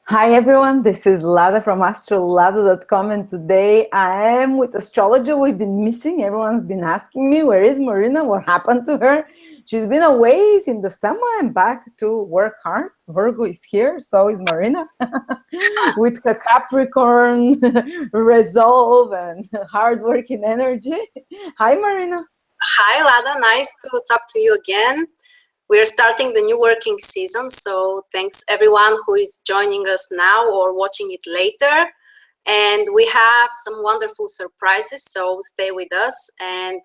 Hi everyone, this is Lada from astrolada.com, and today I am with astrologer we've been missing. Everyone's been asking me, where is Marina? What happened to her? She's been away in the summer and back to work hard. Virgo is here, so is Marina, with her Capricorn resolve and hard-working energy. Hi Marina. Hi Lada, nice to talk to you again. We're starting the new working season, so thanks everyone who is joining us now or watching it later. And we have some wonderful surprises, so stay with us, and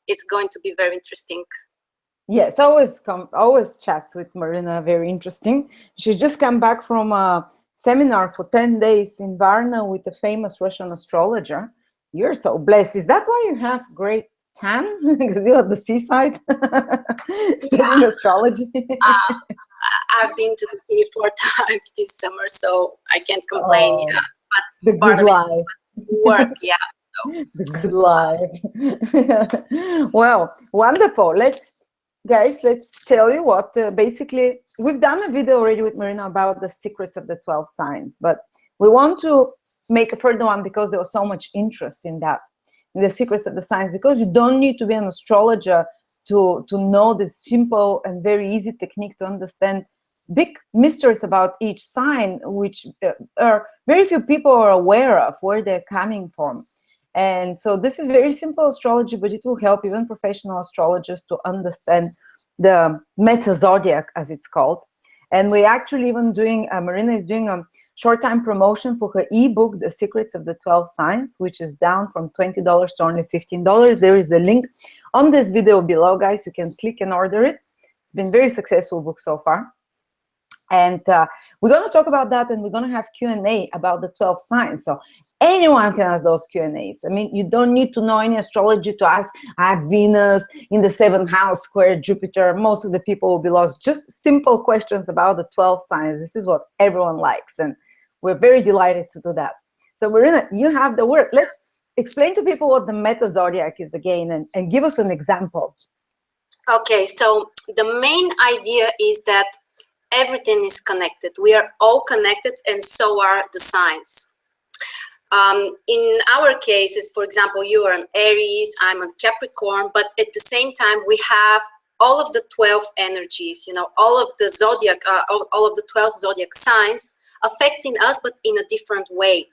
it's going to be very interesting. Yes, always chats with Marina, very interesting. She just come back from a seminar for 10 days in Varna with a famous Russian astrologer. You're so blessed. Is that why you have great tan? Because you're at the seaside studying astrology? I've been to the sea 4 times this summer, so I can't complain. Oh, Yeah, the but part good of life. it work, yeah. So. The good life. Well, wonderful. Let's tell you what, basically, we've done a video already with Marina about the secrets of the 12 signs, but we want to make a further one because there was so much interest in that, in the secrets of the signs, because you don't need to be an astrologer to know this simple and very easy technique to understand big mysteries about each sign, which are very few people are aware of where they're coming from. And so this is very simple astrology, but it will help even professional astrologers to understand the meta zodiac, as it's called. And we actually even doing, Marina is doing a short time promotion for her ebook, The Secrets of the 12 Signs, which is down from $20 to only $15. There is a link on this video below, guys. You can click and order it. It's been a very successful book so far. And we're going to talk about that, and we're going to have Q&A about the 12 signs. So anyone can ask those Q&As. I mean, you don't need to know any astrology to ask, I have Venus in the 7th house, square Jupiter. Most of the people will be lost. Just simple questions about the 12 signs. This is what everyone likes, and we're very delighted to do that. So Marina, you have the word. Let's explain to people what the meta zodiac is again, and give us an example. Okay, so the main idea is that everything is connected. We are all connected, and so are the signs. In our cases, for example, you are an Aries, I'm a Capricorn, but at the same time, we have all of the 12 energies, you know, all of the zodiac, all of the 12 zodiac signs affecting us, but in a different way.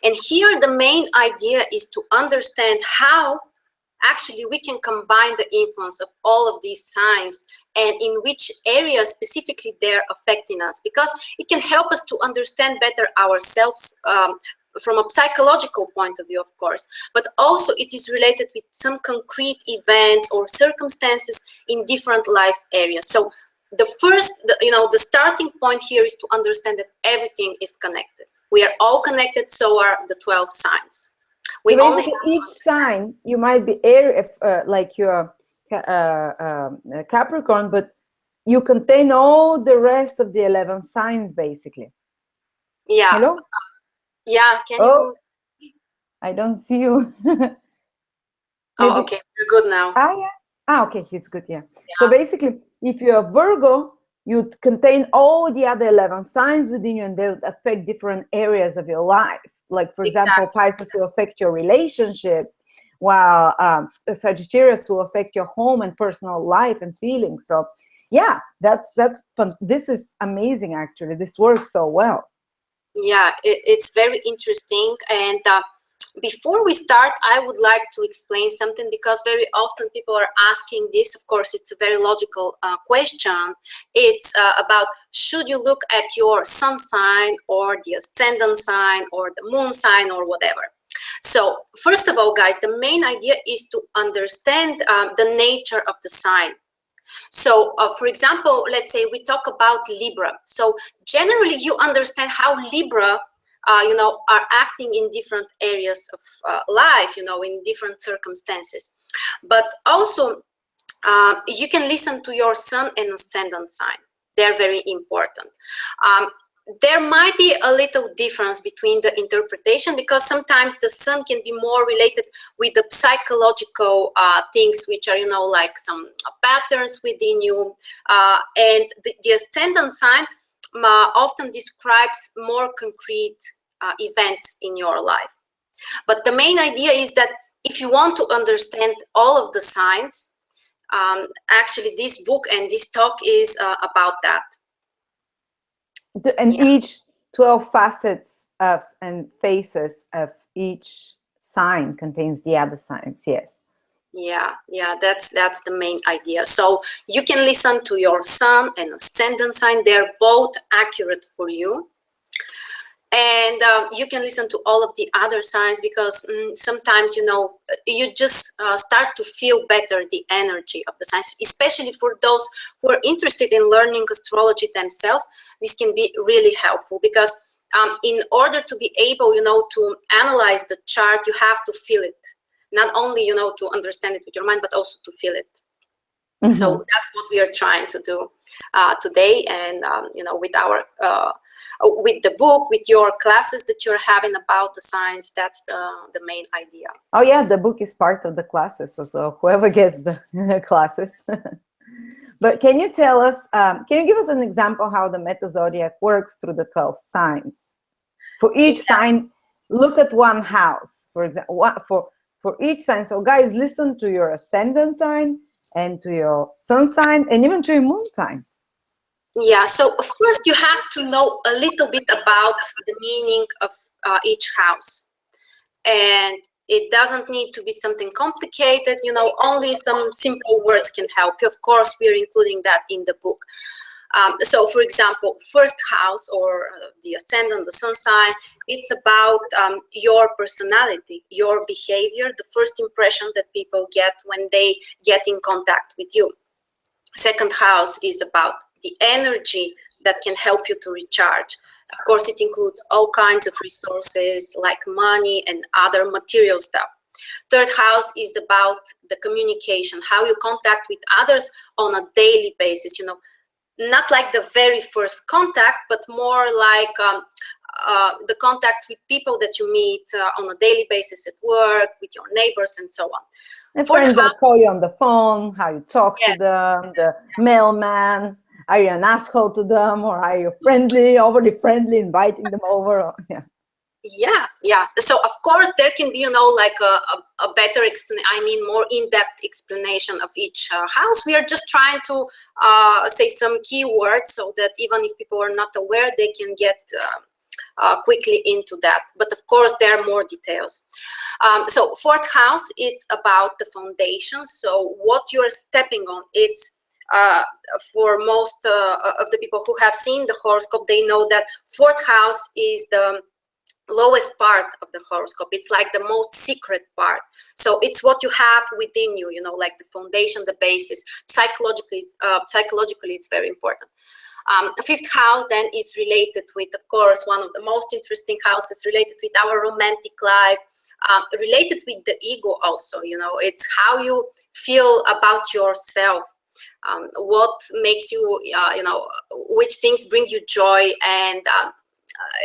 And here, the main idea is to understand how actually we can combine the influence of all of these signs and in which areas specifically they're affecting us, because it can help us to understand better ourselves from a psychological point of view, of course, but also it is related with some concrete events or circumstances in different life areas. So the starting point here is to understand that everything is connected. We are all connected, so are the 12 signs. So basically, each sign, you might be Aries, like you're Capricorn, but you contain all the rest of the 11 signs, basically. Yeah. Hello? Yeah, can you? I don't see you. Oh, okay, you're good now. Yeah. Okay, it's good, yeah. So basically, if you're Virgo, you contain all the other 11 signs within you, and they would affect different areas of your life. Like, for example, Pisces will affect your relationships, while Sagittarius will affect your home and personal life and feelings. So, yeah, that's fun. This is amazing, actually. This works so well. Yeah, it's very interesting. And before we start, I would like to explain something, because very often people are asking this. Of course, it's a very logical question. It's about, should you look at your sun sign or the ascendant sign or the moon sign or whatever? So first of all, guys, the main idea is to understand the nature of the sign. So for example, let's say we talk about Libra. So generally you understand how Libra are acting in different areas of life, in different circumstances. But also, you can listen to your sun and ascendant sign. They're very important. There might be a little difference between the interpretation, because sometimes the sun can be more related with the psychological things, which are, like some patterns within you. And the ascendant sign often describes more concrete events in your life. But the main idea is that if you want to understand all of the signs, actually this book and this talk is about that. And each 12 facets of and faces of each sign contains the other signs. Yes. Yeah, that's the main idea. So you can listen to your sun and ascendant sign. They're both accurate for you. And you can listen to all of the other signs, because sometimes, you know, you just start to feel better the energy of the signs, especially for those who are interested in learning astrology themselves. This can be really helpful, because in order to be able, you know, to analyze the chart, you have to feel it. Not only, you know, to understand it with your mind, but also to feel it. Mm-hmm. So that's what we are trying to do today. And, you know, with our, with the book, with your classes that you're having about the signs, that's the main idea. Oh yeah, the book is part of the classes. So whoever gets the classes. But can you tell us, can you give us an example how the Meta Zodiac works through the 12 signs? For each sign, look at one house, for example, for each sign. So guys, listen to your ascendant sign and to your sun sign and even to your moon sign. Yeah, so first you have to know a little bit about the meaning of each house. And it doesn't need to be something complicated, you know, only some simple words can help you. Of course, we're including that in the book. So, for example, first house, or the ascendant, the sun sign, it's about your personality, your behavior, the first impression that people get when they get in contact with you. Second house is about the energy that can help you to recharge. Of course, it includes all kinds of resources like money and other material stuff. Third house is about the communication, how you contact with others on a daily basis, you know, not like the very first contact, but more like the contacts with people that you meet on a daily basis at work, with your neighbors, and so on. And friends that call you on the phone, how you talk to them, the mailman. Are you an asshole to them, or are you friendly, overly friendly, inviting them over? Yeah. So of course there can be, you know, like a better more in-depth explanation of each house. We are just trying to say some keywords so that even if people are not aware, they can get quickly into that. But of course there are more details. So fourth house, it's about the foundation. So what you're stepping on, it's for most of the people who have seen the horoscope, they know that fourth house is the lowest part of the horoscope. It's like the most secret part. So it's what you have within you, you know, like the foundation, the basis. Psychologically, it's very important. The fifth house then is related with, of course, one of the most interesting houses, related with our romantic life, related with the ego also, you know, it's how you feel about yourself. What makes you, you know, which things bring you joy, and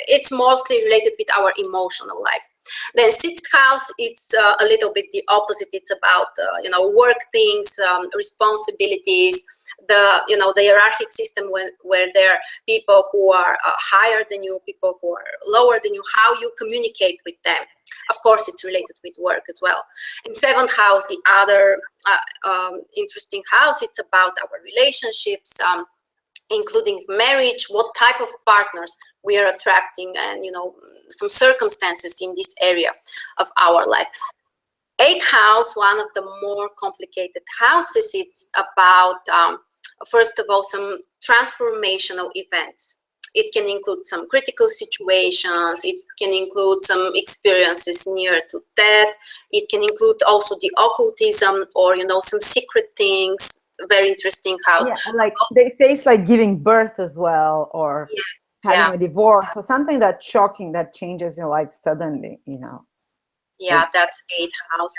it's mostly related with our emotional life. Then sixth house, it's a little bit the opposite. It's about, you know, work things, responsibilities, the, you know, the hierarchic system where there are people who are higher than you, people who are lower than you, how you communicate with them. Of course, it's related with work as well. In seventh house, the other interesting house, it's about our relationships, including marriage, what type of partners we are attracting, and, you know, some circumstances in this area of our life. Eighth house, one of the more complicated houses, it's about, first of all, some transformational events. It can include some critical situations. It can include some experiences near to death. It can include also the occultism, or, you know, some secret things. Very interesting house. Yeah, like they say it's like giving birth as well, or having a divorce, or something that's shocking that changes your life suddenly, you know. Yeah, that's eighth house.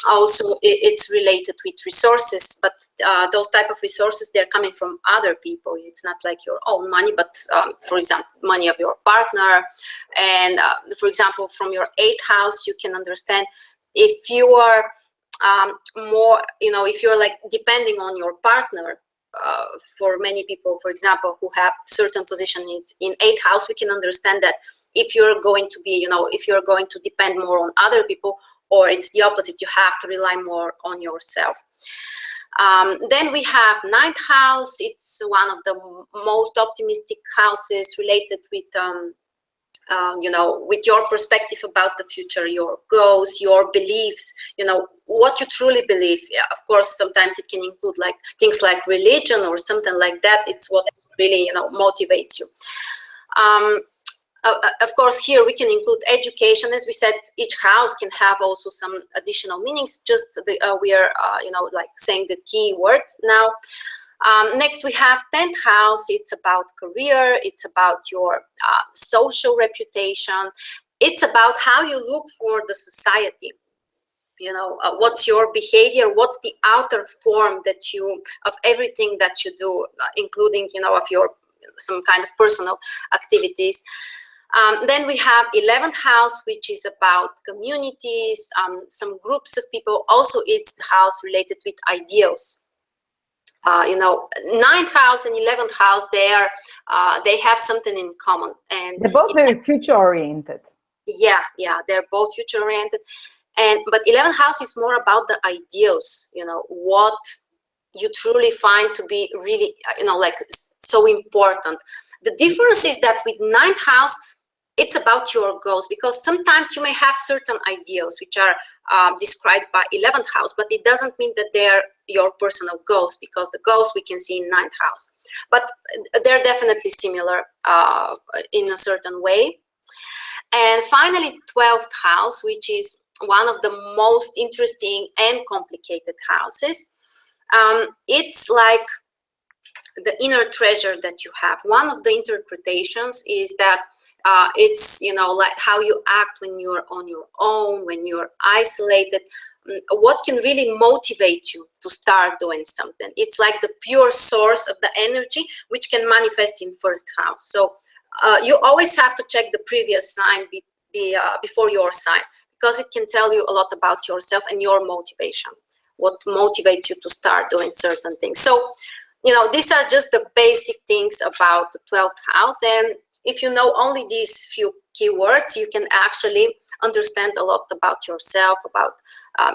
Also, it's related with resources, but those type of resources, they're coming from other people. It's not like your own money, but for example, money of your partner. And for example, from your eighth house, you can understand if you are more, you know, if you're like depending on your partner for many people, for example, who have certain positions in 8th house, we can understand that if you're going to be, if you're going to depend more on other people, or it's the opposite, you have to rely more on yourself. Then we have 9th house. It's one of the most optimistic houses related with, with your perspective about the future, your goals, your beliefs, what you truly believe. Yeah, of course, sometimes it can include like things like religion or something like that. It's what really, motivates you. Of course, here we can include education. As we said, each house can have also some additional meanings. Just we are, like saying the key words now. Next, we have 10th house. It's about career. It's about your social reputation. It's about how you look for the society. What's your behavior? What's the outer form of everything that you do, including, of your some kind of personal activities. Then we have 11th house, which is about communities, some groups of people. Also, it's the house related with ideals. 9th house and 11th house, they have something in common, and they're both very future oriented. Yeah, they're both future oriented, but 11th house is more about the ideals. What you truly find to be really, like so important. The difference is that with 9th house, it's about your goals, because sometimes you may have certain ideals which are described by 11th house, but it doesn't mean that they're your personal goals, because the goals we can see in 9th house. But they're definitely similar in a certain way. And finally, 12th house, which is one of the most interesting and complicated houses. It's like the inner treasure that you have. One of the interpretations is that it's, like how you act when you're on your own, when you're isolated, what can really motivate you to start doing something. It's like the pure source of the energy, which can manifest in 1st house. So you always have to check the previous sign before your sign, because it can tell you a lot about yourself and your motivation, what motivates you to start doing certain things. So, these are just the basic things about the 12th house. And if you know only these few keywords, you can actually understand a lot about yourself, about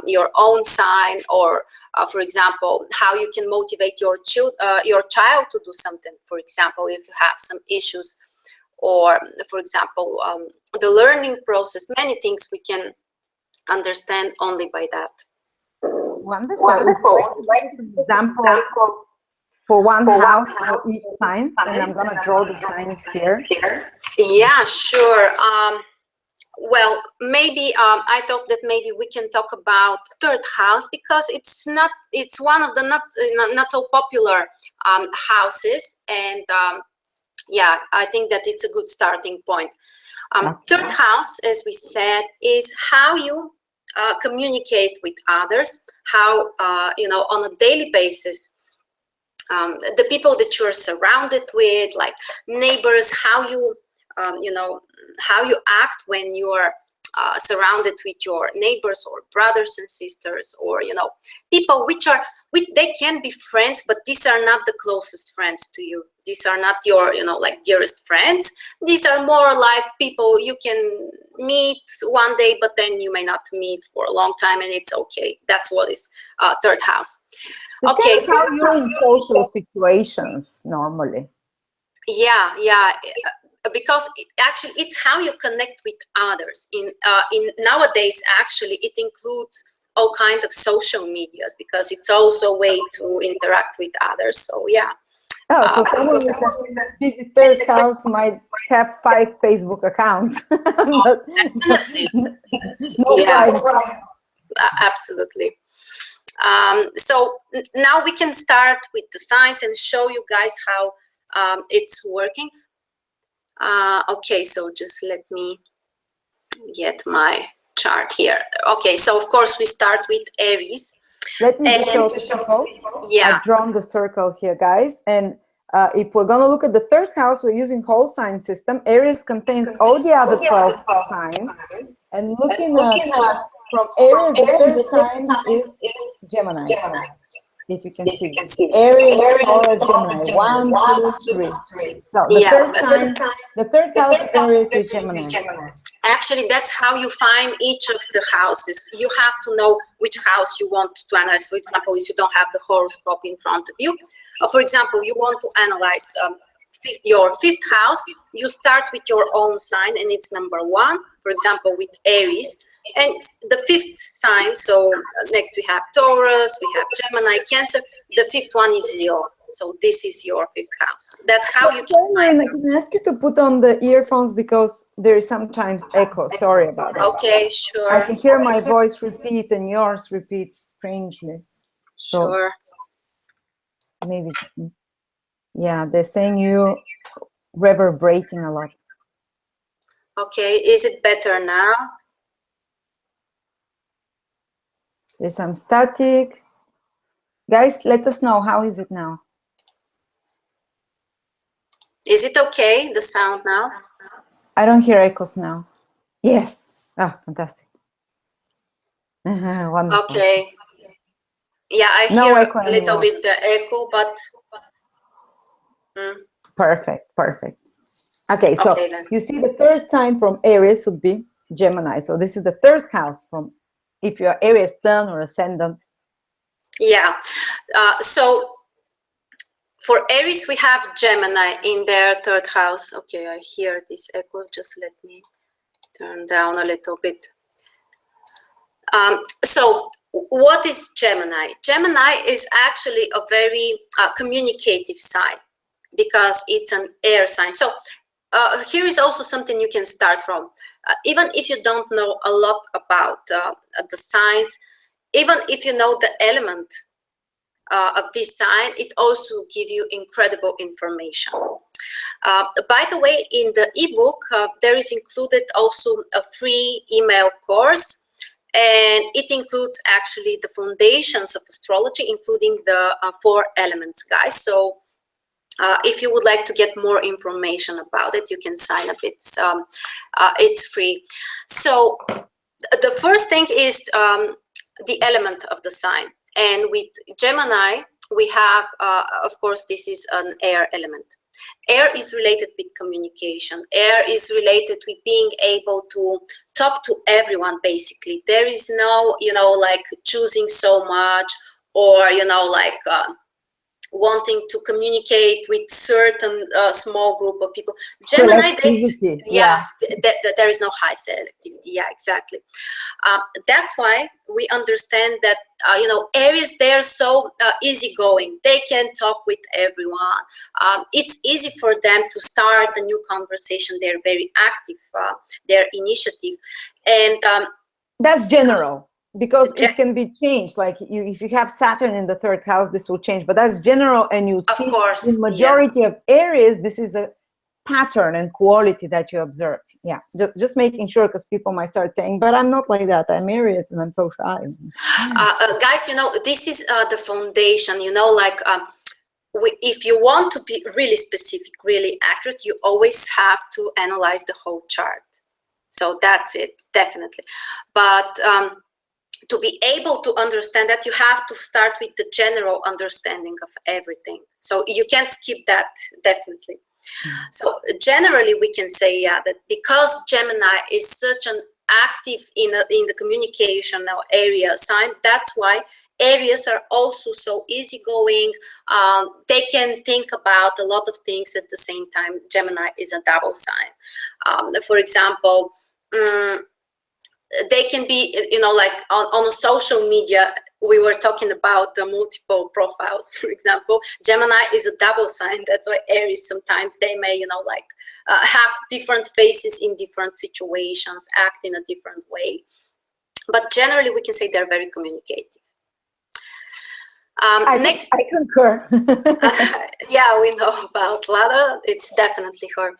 your own sign, or for example, how you can motivate your child to do something. For example, if you have some issues, or for example, the learning process, many things we can understand only by that. Wonderful. Example for one house for each sign, and I'm going to draw the signs here. Yeah, sure. Well, maybe I thought that maybe we can talk about 3rd house, because it's one of the not so popular houses, and yeah, I think that it's a good starting point. 3rd house, as we said, is how you communicate with others, how on a daily basis. The people that you're surrounded with, like neighbors, how you how you act when you're surrounded with your neighbors or brothers and sisters, or people they can be friends, but these are not the closest friends to you. These are not your like dearest friends. These are more like people you can meet one day, but then you may not meet for a long time, and it's okay. That's what is 3rd house. Okay, so how you're in social situations normally. Yeah, because actually it's how you connect with others. In nowadays, actually, it includes all kinds of social medias, because it's also a way to interact with others. So yeah. Oh, so someone that visit 3rd house might have 5 Facebook accounts. But Absolutely. So now we can start with the signs and show you guys how it's working. Okay, so just let me get my chart here. Okay, so of course we start with Aries. Let me just show the circle. Yeah. I've drawn the circle here, guys. And if we're going to look at the 3rd house, we're using whole sign system. Aries contains all the other 12 signs. And looking at from Aries, the 3rd sign is Gemini. if you can see. Aries, Taurus, Gemini. 1, 2, 3. So the third sign, the third house of Aries is Gemini. Actually, that's how you find each of the houses. You have to know which house you want to analyze. For example, if you don't have the horoscope in front of you, for example, you want to analyze your fifth house, you start with your own sign, and it's number 1, for example, with Aries. And the fifth sign, so next we have Taurus, we have Gemini, Cancer. The fifth one is your, so this is your fifth house. That's how you can I ask you to put on the earphones because there is sometimes echo. Sorry about that. Okay, sure. I can hear my voice repeat and yours repeats strangely. So sure. Maybe, yeah, they're saying you reverberating a lot. Okay, is it better now? There's some static. Guys, let us know, how is it now? Is it okay, the sound now? I don't hear echoes now. Yes. Oh, fantastic. Wonderful. Okay. Yeah, I hear a little bit the echo, but... Perfect, perfect. Okay, so you see the third sign from Aries would be Gemini. So this is the third house from, if you're Aries sun or ascendant. Yeah, so for Aries, we have Gemini in their third house. Okay, I hear this echo. Just let me turn down a little bit. So what is Gemini? Gemini is actually a very communicative sign because it's an air sign. So here is also something you can start from. Even if you don't know a lot about the signs, even if you know the element of this sign, it also gives you incredible information. By the way, in the ebook, there is included also a free email course, and it includes actually the foundations of astrology, including the 4 elements, guys. So if you would like to get more information about it, you can sign up. It's free. So the first thing is the element of the sign. And with Gemini, we have, of course, this is an air element. Air is related with communication. Air is related with being able to talk to everyone, basically. There is no, like choosing so much, or, like wanting to communicate with certain small group of people. Gemini, there is no high selectivity. Yeah, exactly. That's why we understand that Aries, they're so easygoing. They can talk with everyone. It's easy for them to start a new conversation. They're very active. Their initiative, and that's general. Because it can be changed, like if you have Saturn in the third house, this will change. But that's general, and you see in majority of Aries, this is a pattern and quality that you observe. Yeah, just making sure, because people might start saying, "But I'm not like that. I'm Aries and I'm so shy." Guys, this is the foundation. Like if you want to be really specific, really accurate, you always have to analyze the whole chart. So that's it, definitely. But to be able to understand that, you have to start with the general understanding of everything. So you can't skip that, definitely. So generally, we can say, that because Gemini is such an active in the communication area sign, that's why Aries are also so easygoing. They can think about a lot of things at the same time. Gemini is a double sign. For example, they can be, like on a social media, we were talking about the multiple profiles, for example. Gemini is a double sign. That's why Aries, sometimes they may, have different faces in different situations, act in a different way. But generally, we can say they're very communicative. I concur. Yeah, we know about Lada. It's definitely her.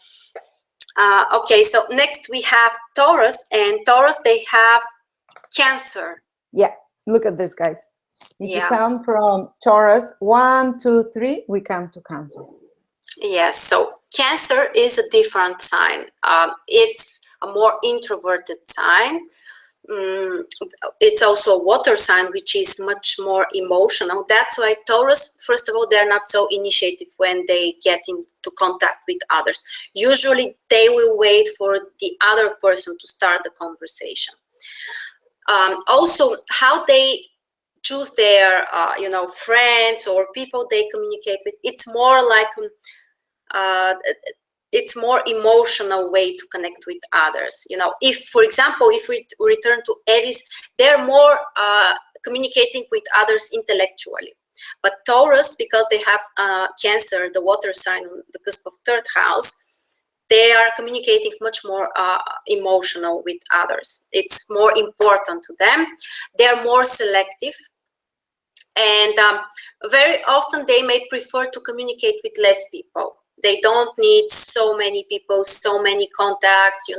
Okay, so next we have Taurus, and Taurus, they have Cancer. Yeah, look at this, guys. If you count from Taurus, 1, 2, 3, we come to Cancer. Yes, so Cancer is a different sign. It's a more introverted sign. it's also a water sign, which is much more emotional. That's why Taurus, first of all, they're not so initiative when they get into contact with others. Usually they will wait for the other person to start the conversation. Also, how they choose their friends or people they communicate with, it's more like it's more emotional way to connect with others. If, for example, if we return to Aries, they're more communicating with others intellectually. But Taurus, because they have Cancer, the water sign on the cusp of third house, they are communicating much more emotional with others. It's more important to them. They're more selective. And very often they may prefer to communicate with less people. They don't need so many people, so many contacts,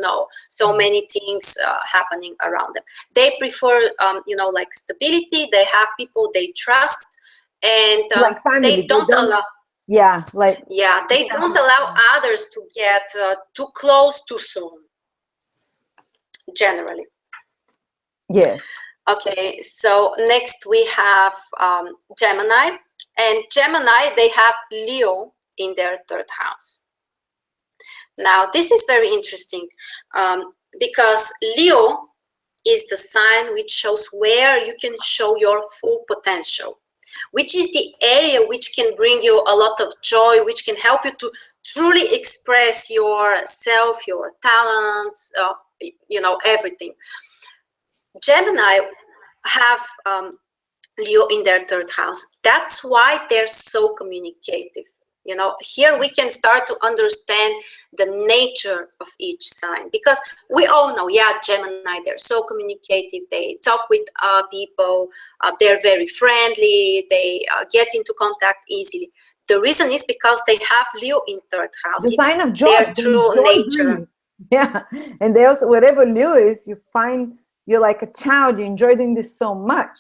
so many things happening around them. They prefer, like stability. They have people they trust, and like family. They don't allow. Yeah, they don't allow others to get too close too soon. Generally. Yes. Okay, so next we have Gemini, and Gemini, they have Leo in their third house. Now, this is very interesting because Leo is the sign which shows where you can show your full potential, which is the area which can bring you a lot of joy, which can help you to truly express yourself, your talents, everything. Gemini have Leo in their third house. That's why they're so communicative. Here we can start to understand the nature of each sign, because we all know, Gemini, they're so communicative. They talk with people. They're very friendly. They get into contact easily. The reason is because they have Leo in third house. The sign of joy. Their true nature. Yeah, and they also, whatever Leo is, you find you're like a child. You enjoy doing this so much.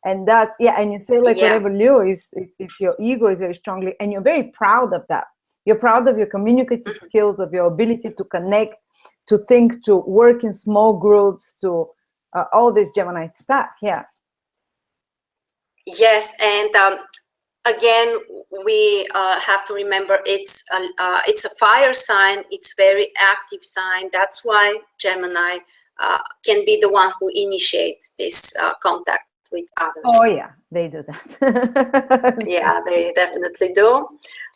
And that's, and you say whatever Leo is, it's your ego is very strongly, and you're very proud of that. You're proud of your communicative skills, of your ability to connect, to think, to work in small groups, to all this Gemini stuff. Yeah. Yes, and again, we have to remember it's a fire sign. It's very active sign. That's why Gemini can be the one who initiates this contact with others. Oh yeah, they do that. Yeah, they definitely do.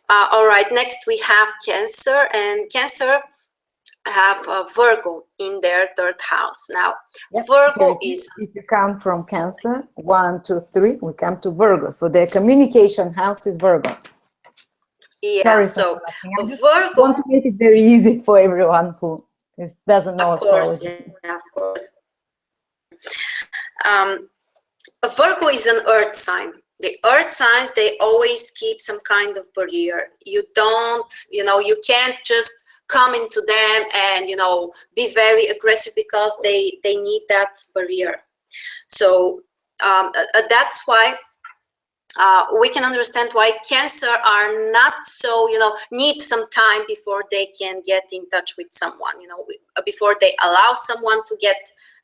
All right, next we have Cancer, and Cancer have Virgo in their third house. Now, Virgo is... If you count from Cancer, 1, 2, 3, we come to Virgo. So their communication house is Virgo. Yeah, so Virgo... want to make it very easy for everyone who doesn't know astrology. Yeah, of course. Virgo is an earth sign. The earth signs, they always keep some kind of barrier. You don't, you can't just come into them and, be very aggressive, because they need that barrier. So that's why we can understand why Cancer are not so, need some time before they can get in touch with someone, before they allow someone to get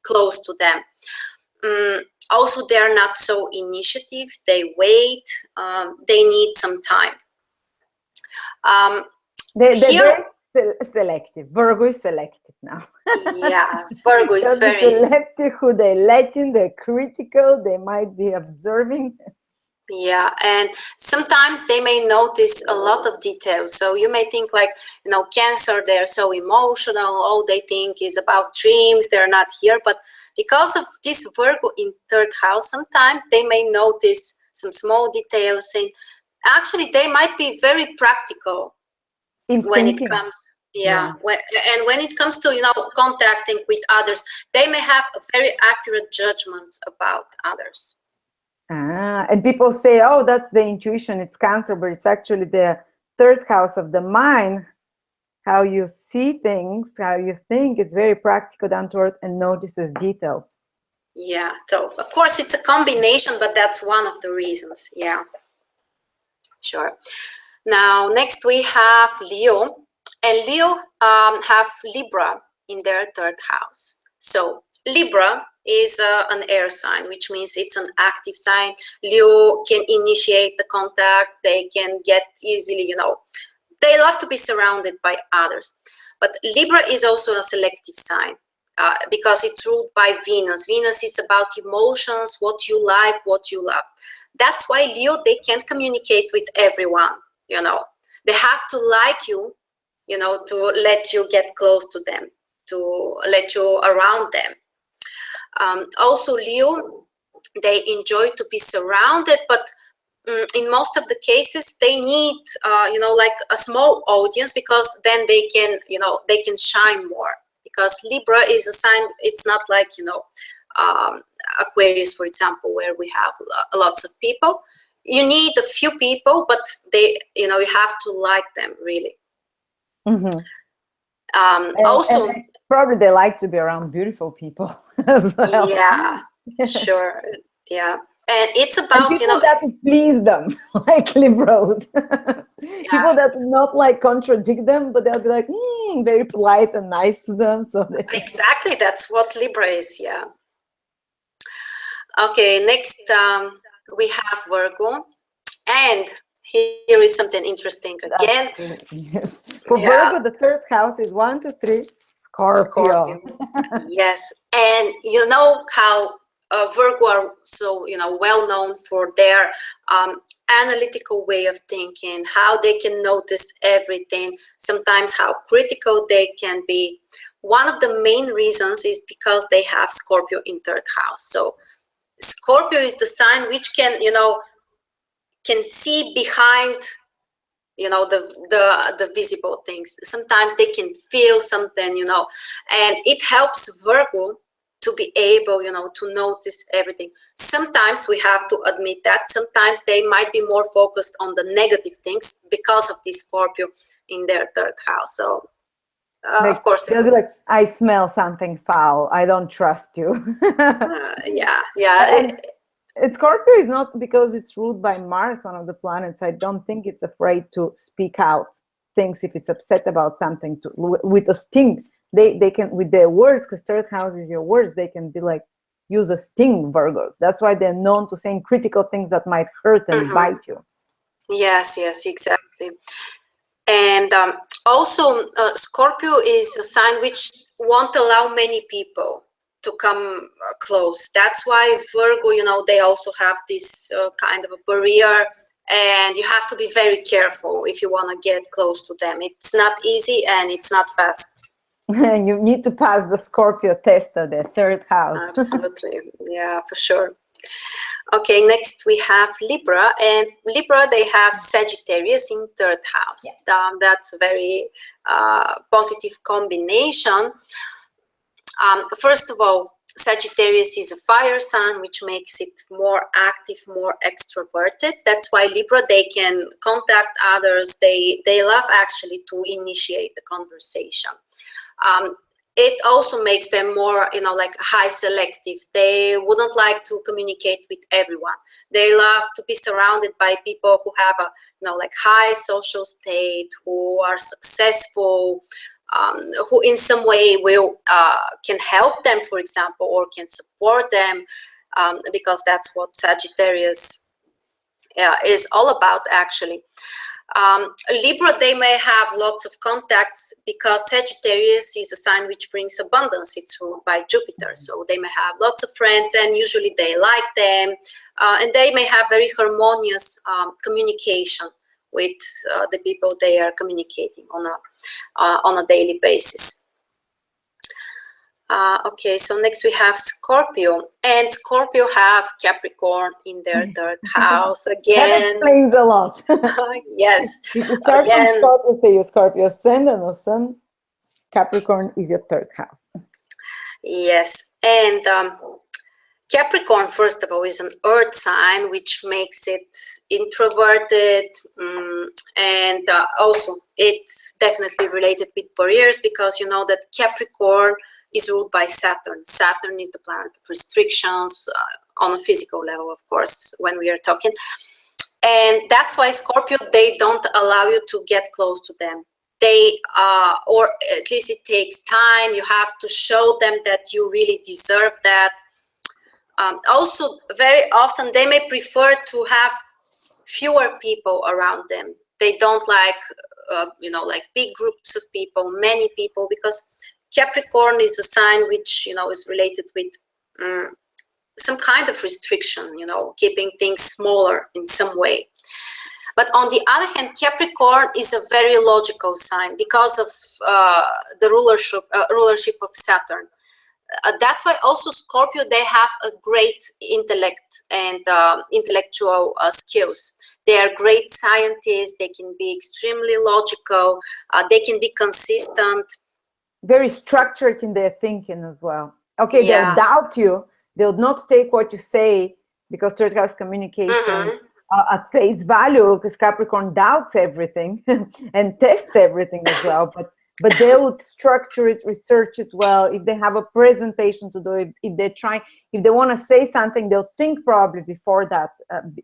close to them. Also, they're not so initiative. They wait. They need some time. They're very selective. Virgo is selective now. Yeah, Virgo is very selective. Who they let in, they're critical. They might be observing. Yeah, and sometimes they may notice a lot of details. So you may think Cancer, they're so emotional. All they think is about dreams. They're not here, but because of this Virgo in third house, sometimes they may notice some small details, and actually they might be very practical when it comes. When it comes to contacting with others, they may have a very accurate judgments about others. And people say, oh, that's the intuition, it's Cancer, but it's actually the third house of the mind. How you see things, how you think, it's very practical, down to earth, and notices details. Yeah, so of course it's a combination, but that's one of the reasons. Yeah, sure. Now, next we have Leo, and Leo have Libra in their third house. So Libra is an air sign, which means it's an active sign. Leo can initiate the contact. They can get easily, they love to be surrounded by others. But Libra is also a selective sign because it's ruled by Venus. Venus is about emotions, what you like, what you love. That's why Leo, they can't communicate with everyone, They have to like you, to let you get close to them, to let you around them. Also, Leo, they enjoy to be surrounded, but in most of the cases, they need, like a small audience, because then they can, they can shine more. Because Libra is a sign, it's not like, Aquarius, for example, where we have lots of people. You need a few people, but they, you have to like them, really. Mm-hmm. Also, and probably they like to be around beautiful people as well. Yeah, sure. Yeah. And it's about, and people that please them, like Libra. People that not like contradict them, but they'll be like, very polite and nice to them. So exactly, that's what Libra is. Yeah. Okay, next we have Virgo, and here is something interesting again. Yes. For Virgo, the third house is 1, 2, 3, Scorpio. Yes, and you know how Virgo are so well known for their analytical way of thinking, how they can notice everything, sometimes how critical they can be. One of the main reasons is because they have Scorpio in third house. So Scorpio is the sign which can can see behind the visible things. Sometimes they can feel something, and it helps Virgo to be able to notice everything. Sometimes we have to admit that sometimes they might be more focused on the negative things because of this Scorpio in their third house. So of course they'll be like, I smell something foul, I don't trust you. Yeah. And Scorpio is not, because it's ruled by Mars, one of the planets. I don't think it's afraid to speak out things if it's upset about something with a sting. They can, with their words, because third house is your words, they can be like, use a sting, Virgos. That's why they're known to saying critical things that might hurt and bite you. Yes, exactly. And also Scorpio is a sign which won't allow many people to come close. That's why Virgo, they also have this kind of a barrier, and you have to be very careful if you want to get close to them. It's not easy and it's not fast. You need to pass the Scorpio test of the third house. Absolutely. Yeah, for sure. Okay, next we have Libra, and Libra, they have Sagittarius in third house. Yeah. That's a very positive combination. First of all, Sagittarius is a fire sign, which makes it more active, more extroverted. That's why Libra, they can contact others. They love actually to initiate the conversation. It also makes them more, like high selective. They wouldn't like to communicate with everyone. They love to be surrounded by people who have a, like high social state, who are successful, who in some way will can help them, for example, or can support them, because that's what Sagittarius is all about, actually. Libra, they may have lots of contacts because Sagittarius is a sign which brings abundance. It's ruled by Jupiter, so they may have lots of friends, and usually they like them, and they may have very harmonious communication with the people they are communicating on a daily basis. Okay, so next we have Scorpio, and Scorpio have Capricorn in their third house again. That explains a lot. Yes. If you start from Scorpio, say your Scorpio ascendant or sun, Capricorn is your third house. Yes, and Capricorn, first of all, is an earth sign, which makes it introverted, and also it's definitely related with barriers, because you know that Capricorn is ruled by Saturn. Saturn is the planet of restrictions on a physical level, of course, when we are talking. And that's why Scorpio, they don't allow you to get close to them. they or at least it takes time. You have to show them that you really deserve that. Also, very often they may prefer to have fewer people around them. They don't like like big groups of people, many people, because Capricorn is a sign which is related with some kind of restriction, keeping things smaller in some way. But on the other hand, Capricorn is a very logical sign because of the rulership of Saturn. That's why also Scorpio, they have a great intellect and intellectual skills. They are great scientists. They can be extremely logical. They can be consistent. Very structured in their thinking as well. Okay, Yeah. they'll doubt you. They'll not take what you say, because third house communication at face value, because Capricorn doubts everything and tests everything as well. But they would structure it, research it well. If they have a presentation to do, if they want to say something, they'll think probably before that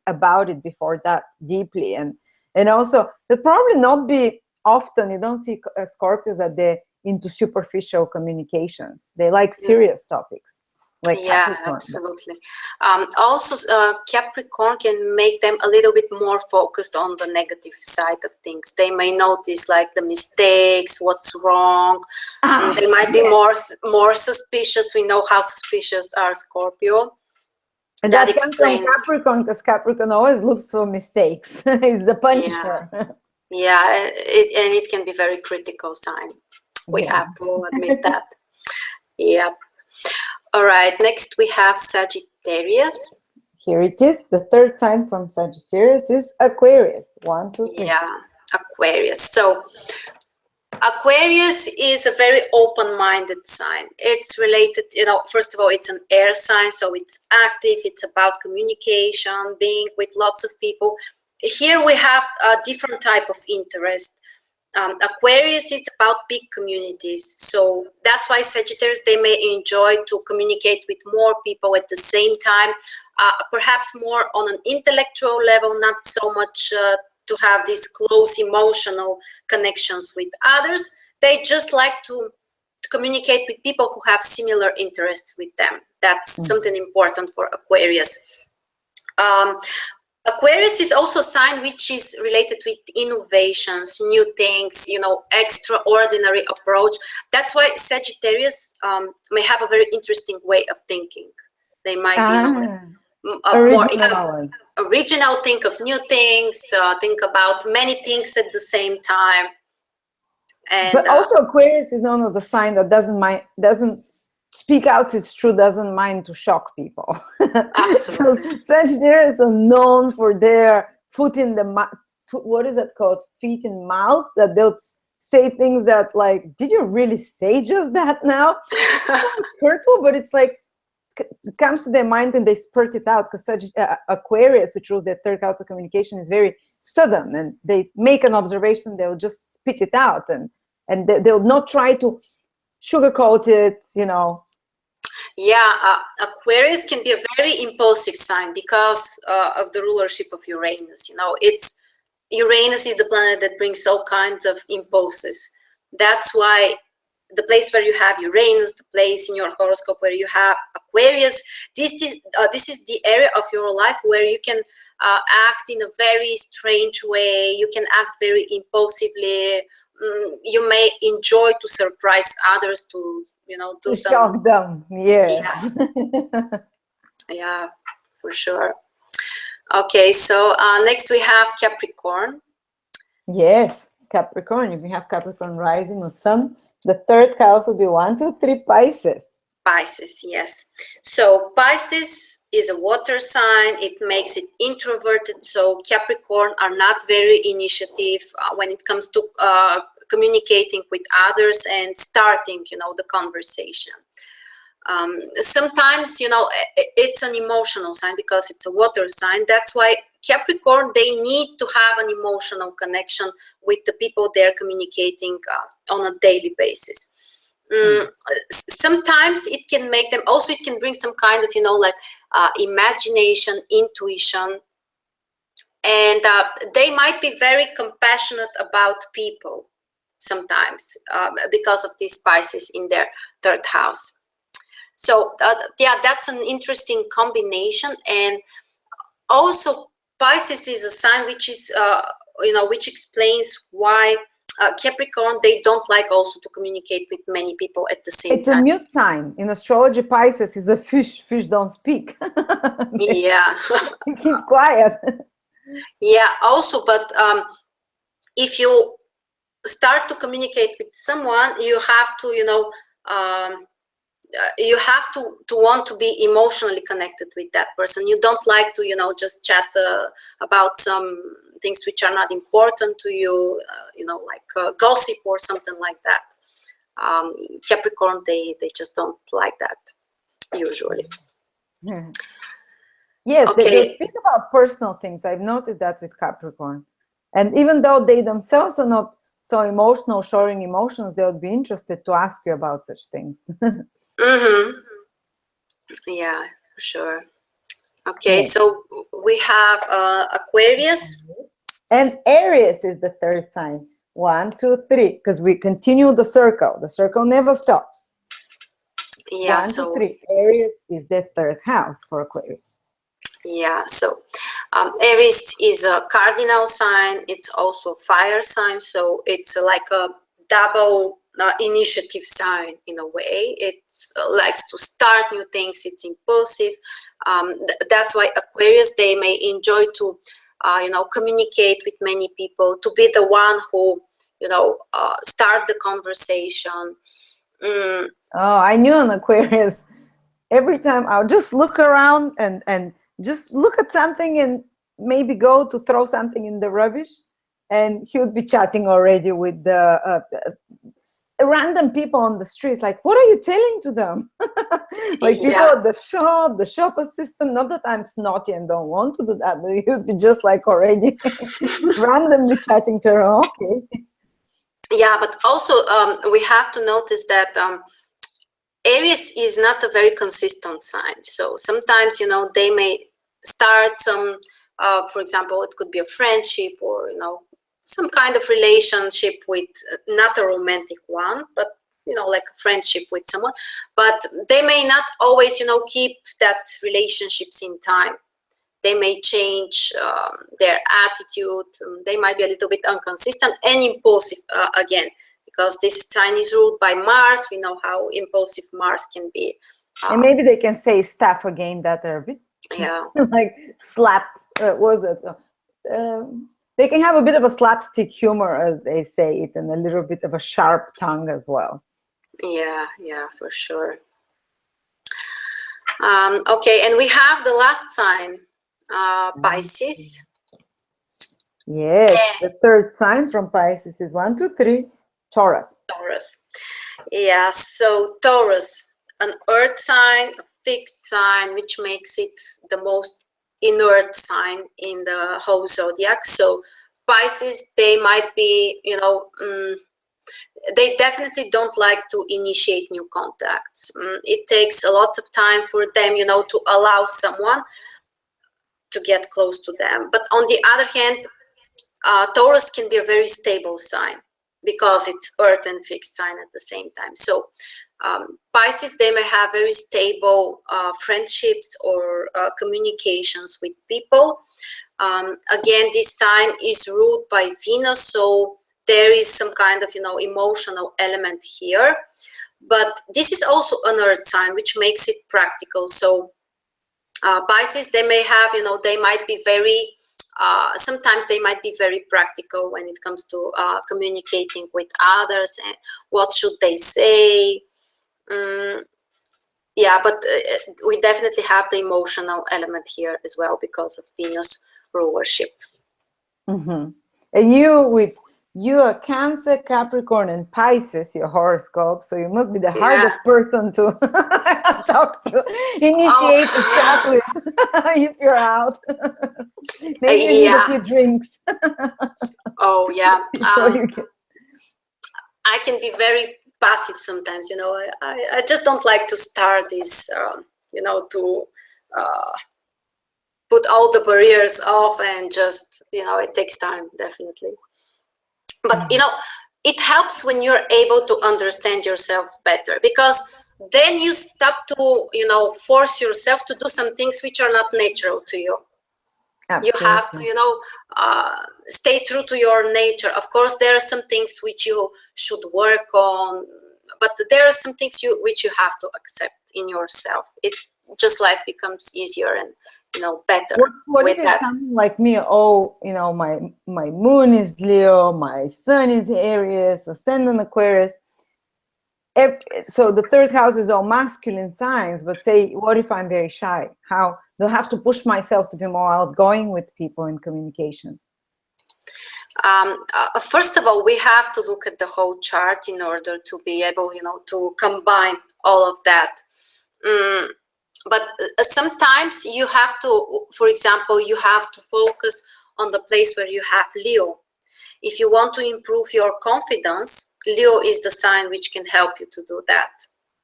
about it before that deeply. And also, they'll probably not be often. You don't see Scorpios that they're into superficial communications. They like serious topics. Like yeah, Capricorn. Absolutely. Also, Capricorn can make them a little bit more focused on the negative side of things. They may notice like the mistakes, what's wrong. They might be more suspicious. We know how suspicious are Scorpio. And that comes from Capricorn, because Capricorn always looks for mistakes. He's the punisher. Yeah, and it can be very critical sign. We have to admit that. Yeah. All right, next we have Sagittarius. Here it is. The third sign from Sagittarius is Aquarius. 1, 2, 3. Yeah, Aquarius. So Aquarius is a very open-minded sign. It's related, first of all, it's an air sign, so it's active. It's about communication, being with lots of people. Here we have a different type of interest. Aquarius is about big communities, so that's why Sagittarius, they may enjoy to communicate with more people at the same time, perhaps more on an intellectual level, not so much to have these close emotional connections with others. They just like to communicate with people who have similar interests with them. That's something important for Aquarius. Aquarius is also a sign which is related with innovations, new things, extraordinary approach. That's why Sagittarius may have a very interesting way of thinking. They might be original, think of new things, think about many things at the same time. And, but also Aquarius is known as the sign that doesn't speak out its truth, doesn't mind to shock people. Absolutely. So Sagittarius are known for their foot in the mouth. What is that called? Feet in mouth. That they'll say things that like, did you really say just that now? It's hurtful, but it's like it comes to their mind and they spurt it out, because Aquarius, which rules their third house of communication, is very sudden, and they make an observation, they'll just spit it out, and they'll not try to sugarcoat it, Yeah, Aquarius can be a very impulsive sign because of the rulership of Uranus. Uranus is the planet that brings all kinds of impulses. That's why the place where you have Uranus, the place in your horoscope where you have Aquarius, this is the area of your life where you can act in a very strange way. You can act very impulsively. You may enjoy to surprise others, to do some shock them. Yes. Yeah, for sure. Okay, so next we have Capricorn. Yes, Capricorn. If you have Capricorn rising or sun, the third house will be 1, 2, 3 Pisces. Pisces, yes. So Pisces is a water sign. It makes it introverted. So Capricorn are not very initiative when it comes to communicating with others and starting, the conversation. Sometimes, it's an emotional sign because it's a water sign. That's why Capricorn, they need to have an emotional connection with the people they're communicating on a daily basis. Sometimes it can make them, also it can bring some kind of, imagination, intuition, and they might be very compassionate about people. sometimes because of these Pisces in their third house. So yeah, that's an interesting combination. And also Pisces is a sign which is which explains why Capricorn, they don't like also to communicate with many people at the same time. It's a mute sign. In astrology, Pisces is a fish. Fish don't speak. Yeah. They keep quiet. Yeah, also, but if you start to communicate with someone, you have to, you have to want to be emotionally connected with that person. You don't like to, just chat about some things which are not important to you, like gossip or something like that. Capricorn, they just don't like that usually. Yes, Okay. they speak about personal things. I've noticed that with Capricorn. And even though they themselves are not so emotional, showing emotions, they would be interested to ask you about such things. Mm-hmm. Yeah, for sure. Okay, so we have Aquarius. And Aries is the third sign. 1, 2, 3, because we continue the circle. The circle never stops. Yeah, 1, 2, 3. Aries is the third house for Aquarius. Yeah, so Aries is a cardinal sign. It's also a fire sign, so it's like a double initiative sign in a way. It likes to start new things. It's impulsive. That's why Aquarius, they may enjoy to communicate with many people, to be the one who start the conversation. Oh, I knew an Aquarius. Every time I'll just look around and just look at something and maybe go to throw something in the rubbish, and he would be chatting already with the random people on the streets. Like, what are you telling to them? Like people at the shop assistant. Not that I'm snotty and don't want to do that, but he would be just like already randomly chatting to her. Okay. Yeah, but also we have to notice that Aries is not a very consistent sign. So sometimes, they may start some, for example, it could be a friendship or, some kind of relationship with not a romantic one, but, like a friendship with someone. But they may not always, keep that relationships in time. They may change their attitude. They might be a little bit inconsistent and impulsive again. Because this sign is ruled by Mars, we know how impulsive Mars can be. And maybe they can say stuff again that are a bit like slap. Was it? They can have a bit of a slapstick humor, as they say it, and a little bit of a sharp tongue as well. Yeah, for sure. Okay, and we have the last sign, Pisces. Yes, the third sign from Pisces is 1, 2, 3. Taurus. Yeah, so Taurus, an earth sign, a fixed sign, which makes it the most inert sign in the whole zodiac. So Pisces, they might be, they definitely don't like to initiate new contacts. It takes a lot of time for them, to allow someone to get close to them. But on the other hand, Taurus can be a very stable sign, because it's earth and fixed sign at the same time. So Pisces, they may have very stable friendships or communications with people. Again, this sign is ruled by Venus, so there is some kind of emotional element here. But this is also an earth sign, which makes it practical. So Pisces, they may have, they might be very sometimes they might be very practical when it comes to communicating with others and what should they say. Yeah, but we definitely have the emotional element here as well because of Venus rulership. Mm-hmm. And you are Cancer, Capricorn, and Pisces, your horoscope. So you must be the hardest person to talk to, initiate a chat with if you're out. Maybe you need a few drinks. Oh, yeah. I can be very passive sometimes, I just don't like to start this, to put all the barriers off and just, it takes time, definitely. But, it helps when you're able to understand yourself better, because then you stop to, you know, force yourself to do some things which are not natural to you. Absolutely. You have to, you know, stay true to your nature. Of course, there are some things which you should work on, but there are some things which you have to accept in yourself. It just, life becomes easier and, you know, better. What with if that. it's something like me? Oh, you know, my moon is Leo, my sun is Aries, ascendant Aquarius. So the third house is all masculine signs, but say, what if I'm very shy? How do I have to push myself to be more outgoing with people in communications? First of all, we have to look at the whole chart in order to be able, you know, to combine all of that. But sometimes you have to, for example, you have to focus on the place where you have Leo. If you want to improve your confidence, Leo is the sign which can help you to do that.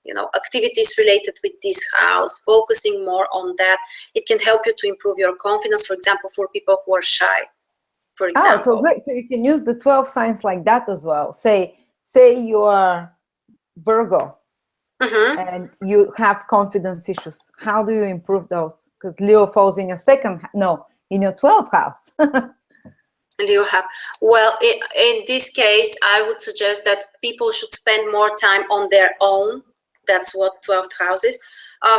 You know, activities related with this house, focusing more on that, it can help you to improve your confidence, for example, for people who are shy, for example. Oh, so great. So you can use the 12 signs like that as well. Say you are Virgo, and you have confidence issues. How do you improve those? Because Leo falls in your in your 12th house. Leo have, well, in this case, I would suggest that people should spend more time on their own. That's what 12th house is.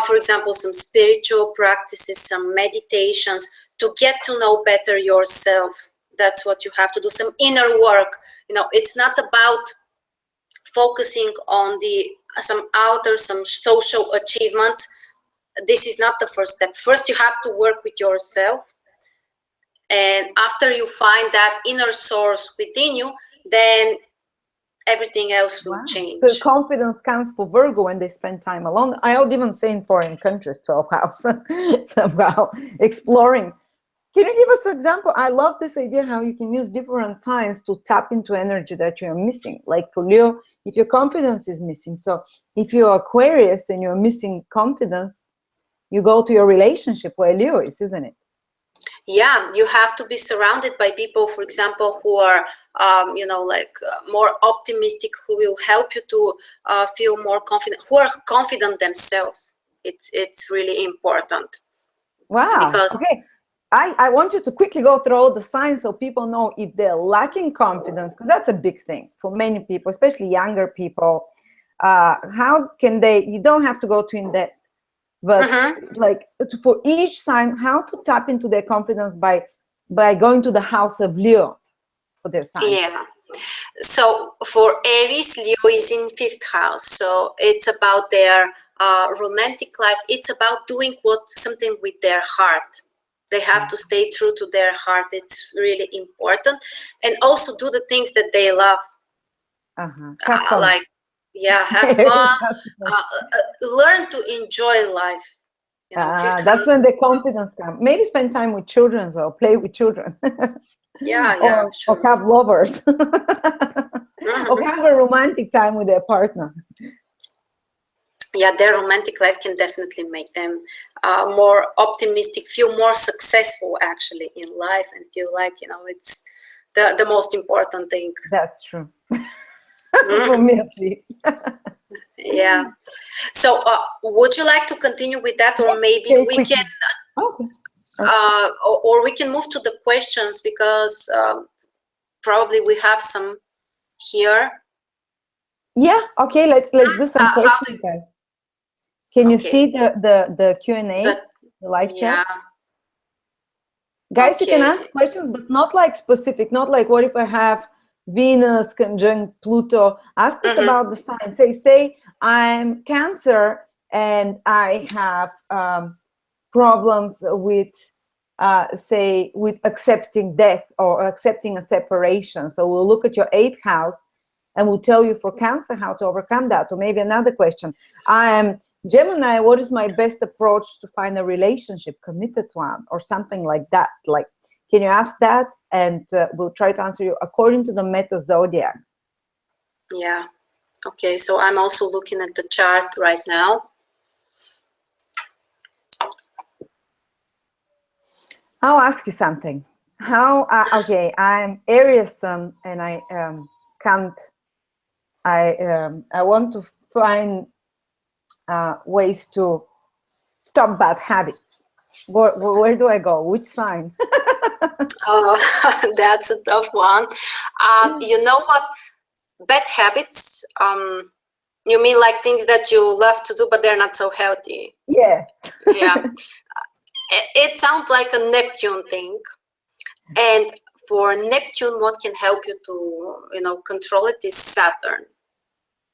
For example, some spiritual practices, some meditations, to get to know better yourself. That's what you have to do, some inner work. You know, it's not about focusing on some outer, some social achievements. This is not the first step. First, you have to work with yourself. And after you find that inner source within you, then everything else will change. So confidence comes for Virgo when they spend time alone. I would even say in foreign countries, 12th house, somehow exploring. Can you give us an example? I love this idea how you can use different signs to tap into energy that you're missing. Like for Leo, if your confidence is missing. So if you're Aquarius and you're missing confidence, you go to your relationship where Leo is, isn't it? Yeah, you have to be surrounded by people, for example, who are, you know, like more optimistic, who will help you to feel more confident, who are confident themselves. It's really important. Wow. Because okay. I want you to quickly go through all the signs so people know if they're lacking confidence, because that's a big thing for many people, especially younger people. How can you don't have to go too in depth, but like for each sign, how to tap into their confidence by going to the house of Leo for their sign. Yeah. So for Aries, Leo is in 5th house. So it's about their romantic life. It's about doing something with their heart. They have to stay true to their heart. It's really important. And also do the things that they love. Have fun. Like, yeah, have fun. Learn to enjoy life. You know, that's when the confidence comes. Maybe spend time with children or play with children. Yeah, or, sure. or have lovers. Or have a romantic time with their partner. Yeah, their romantic life can definitely make them more optimistic, feel more successful actually in life, and feel like, you know, it's the most important thing. That's true. For me at least. Yeah. So would you like to continue with that, or maybe we can or we can move to the questions, because probably we have some here. Yeah, okay, let's do some questions, guys. Can you see the Q&A, the live chat? Guys, you can ask questions, but not like specific, not like what if I have Venus conjunct Pluto. Ask us about the sign. Say I'm Cancer and I have problems with with accepting death or accepting a separation. So we'll look at your 8th house and we'll tell you for Cancer how to overcome that. Or maybe another question. I am Gemini, what is my best approach to find a relationship, committed one, or something like that? Like, can you ask that? And we'll try to answer you according to the meta zodiac. Yeah. Okay, so I'm also looking at the chart right now. I'll ask you something. Okay, I'm Aries sun and I am can't. I want to find ways to stop bad habits. Where do I go? Which sign? Oh, that's a tough one. You know what? Bad habits. You mean like things that you love to do, but they're not so healthy? Yes. Yeah. It sounds like a Neptune thing. And for Neptune, what can help you to, control it is Saturn.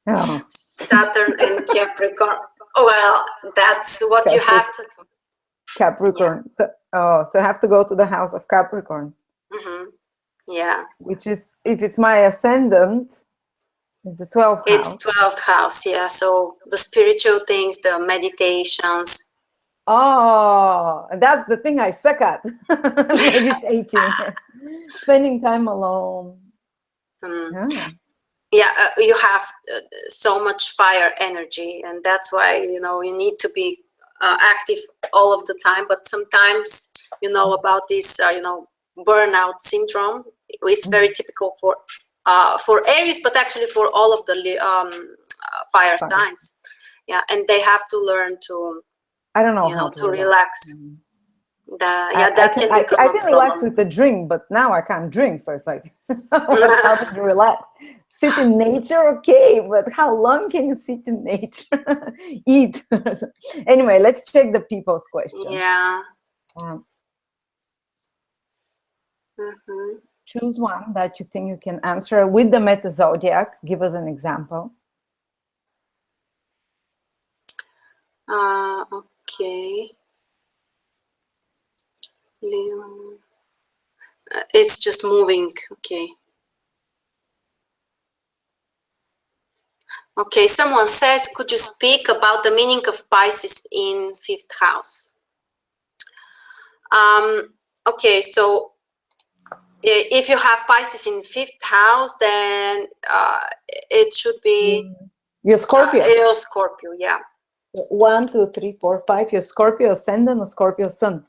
Oh. Saturn and Capricorn. Well, that's what you have to do. Capricorn. Yeah. So I have to go to the house of Capricorn. Mm-hmm. Yeah. Which is, if it's my ascendant, is the 12th house. It's 12th house, yeah. So the spiritual things, the meditations. Oh, that's the thing I suck at. Meditating, spending time alone. Yeah, you have so much fire energy, and that's why you need to be active all of the time. But sometimes about this burnout syndrome. It's very typical for Aries, but actually for all of the fire signs. Yeah, and they have to learn to. I don't know how to relax. I can relax with a drink, but now I can't drink, so it's like how to relax. Sit in nature, okay, but how long can you sit in nature? Eat. Anyway, let's check the people's questions. Yeah. Choose one that you think you can answer with the meta zodiac. Give us an example. Okay. Leo. It's just moving. Okay. Okay, someone says, could you speak about the meaning of Pisces in 5th house? Okay, so if you have Pisces in 5th house, then it should be your Scorpio. Your Scorpio, yeah. 1, 2, 3, 4, 5. Your Scorpio ascendant or Scorpio sun.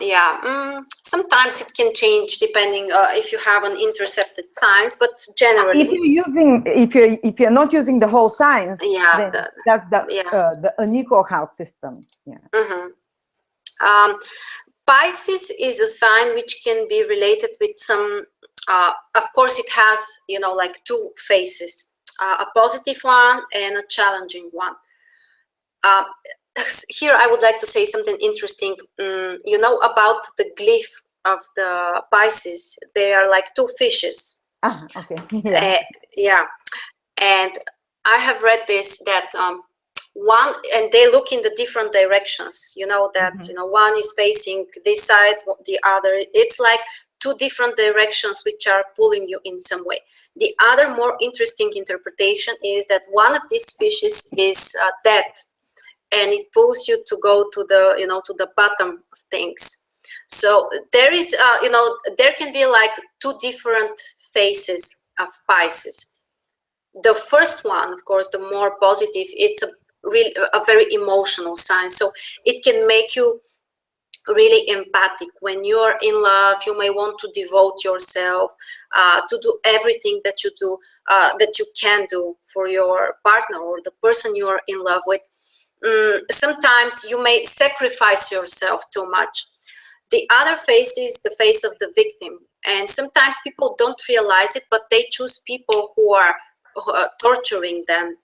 Yeah, sometimes it can change depending if you have an intercepted signs, but generally, if you're not using the whole signs, yeah, then that's the unequal house system. Yeah. Pisces is a sign which can be related with some. Of course, it has like two faces, a positive one and a challenging one. Here I would like to say something interesting. About the glyph of the Pisces. They are like two fishes. Okay. Yeah. And I have read this that one, and they look in the different directions. One is facing this side, the other. It's like two different directions which are pulling you in some way. The other more interesting interpretation is that one of these fishes is dead. And it pulls you to go to the to the bottom of things. So there is there can be like two different faces of Pisces. The first one, of course, the more positive, it's a very emotional sign. So it can make you really empathic. When you're in love, you may want to devote yourself to do everything that you do, that you can do for your partner or the person you're in love with. Sometimes you may sacrifice yourself too much. The other face is the face of the victim, and sometimes people don't realize it, but they choose people who are torturing them,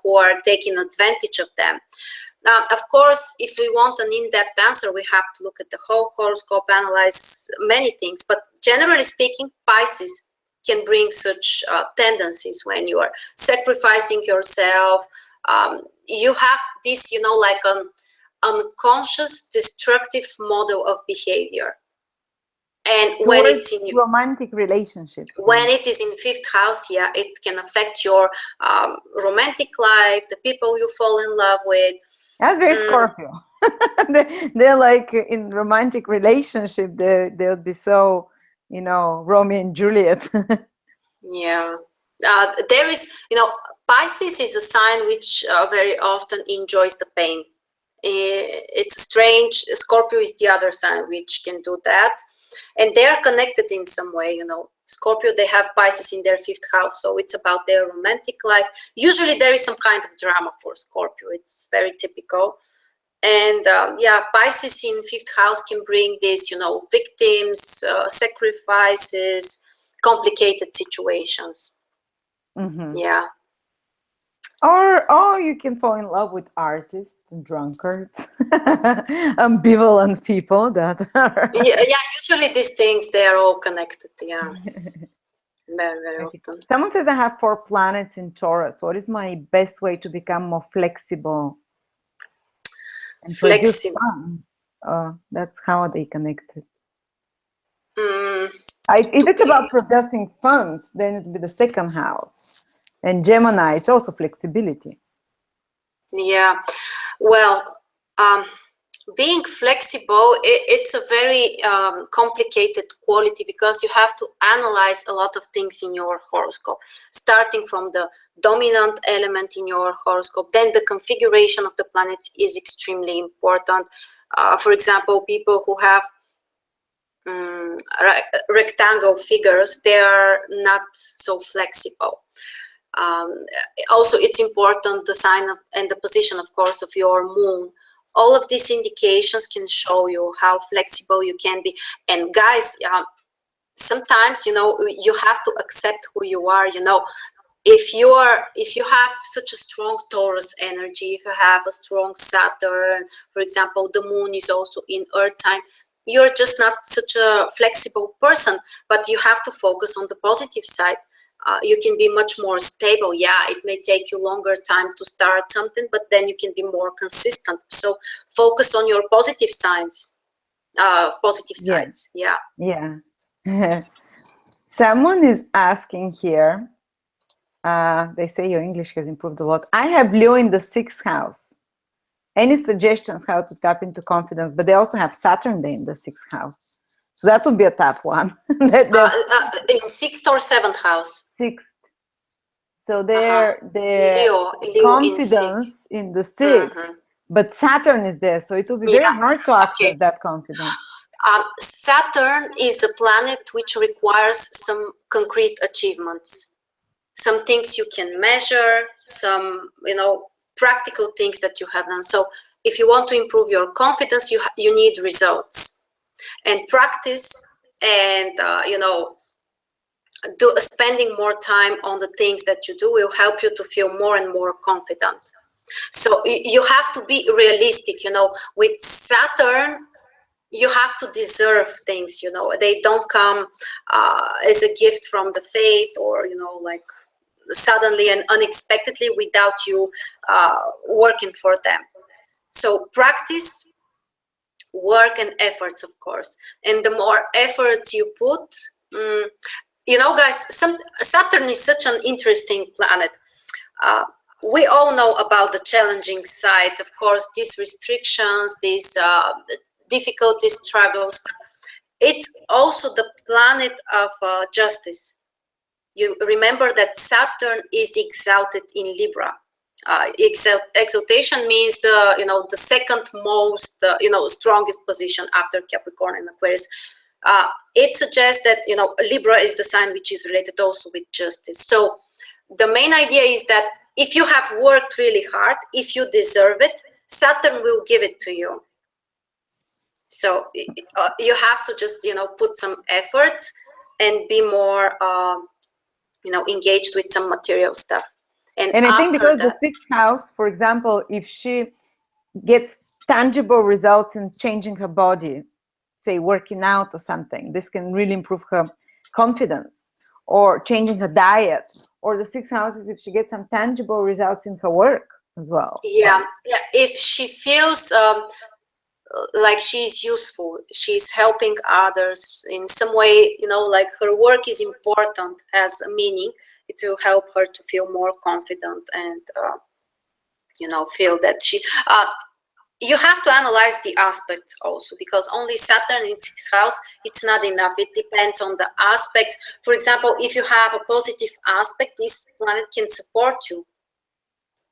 who are taking advantage of them. Of course, if we want an in-depth answer, we have to look at the whole horoscope, analyze many things, but generally speaking, Pisces can bring such tendencies when you are sacrificing yourself. You have this, like an unconscious destructive model of behavior. And when it's in romantic relationships, when it is in 5th house, yeah, it can affect your romantic life, the people you fall in love with. That's very Scorpio. They're like in romantic relationship. They'll be so, Romeo and Juliet. Yeah, there is, Pisces is a sign which very often enjoys the pain. It's strange. Scorpio is the other sign which can do that, and they are connected in some way. Scorpio, they have Pisces in their 5th house, so it's about their romantic life. Usually there is some kind of drama for Scorpio. It's very typical. And yeah, Pisces in 5th house can bring this, you know, victims, sacrifices, complicated situations. Yeah. Or you can fall in love with artists, drunkards, ambivalent people that are... yeah, usually these things, they are all connected. Yeah. Very often. Someone says I have 4 planets in Taurus. What is my best way to become more flexible and produce fun? That's how they connected. If it's about producing funds, then it would be the 2nd house. And Gemini, it's also flexibility. Yeah, well, being flexible, it's a very complicated quality, because you have to analyze a lot of things in your horoscope, starting from the dominant element in your horoscope. Then the configuration of the planets is extremely important. For example, people who have rectangle figures, they are not so flexible. Also, it's important the sign of and the position, of course, of your moon. All of these indications can show you how flexible you can be. And guys, sometimes, you know, you have to accept who you are. You know, if you have such a strong Taurus energy, if you have a strong Saturn, for example, the moon is also in Earth sign, you're just not such a flexible person. But you have to focus on the positive side. You can be much more stable. Yeah, it may take you longer time to start something, but then you can be more consistent. So focus on your positive signs, sides. Yeah. Yeah. Someone is asking here, they say your English has improved a lot. I have Leo in the 6th house. Any suggestions how to tap into confidence? But they also have Saturn there in the 6th house. So that would be a tough one. In 6th or 7th house? 6th. So their Leo confidence in the 6th, but Saturn is there. So it will be very hard to access that confidence. Saturn is a planet which requires some concrete achievements. Some things you can measure, some, you know, practical things that you have done. So if you want to improve your confidence, you need results. And practice and, you know, spending more time on the things that you do will help you to feel more and more confident. So you have to be realistic, you know. With Saturn, you have to deserve things, you know. They don't come as a gift from the fate, or, you know, like suddenly and unexpectedly without you working for them. So practice, work, and efforts, of course. And the more efforts you put, you know, guys, Saturn is such an interesting planet. We all know about the challenging side, of course, these restrictions, these difficulties, struggles. But it's also the planet of justice. You remember that Saturn is exalted in Libra. Exaltation means the, you know, the second most, you know, strongest position after Capricorn and Aquarius. It suggests that, you know, Libra is the sign which is related also with justice. So the main idea is that if you have worked really hard, if you deserve it, Saturn will give it to you. So you have to just, you know, put some effort and be more, you know, engaged with some material stuff. And I think because the 6th house, for example, if she gets tangible results in changing her body, say working out or something, this can really improve her confidence, or changing her diet. Or the 6th house is if she gets some tangible results in her work as well. Yeah, yeah. If she feels like she's useful, she's helping others in some way, you know, like her work is important, has a meaning, it will help her to feel more confident and, you know, feel that she... you have to analyze the aspects also, because only Saturn in 6th house, it's not enough. It depends on the aspects. For example, if you have a positive aspect, this planet can support you.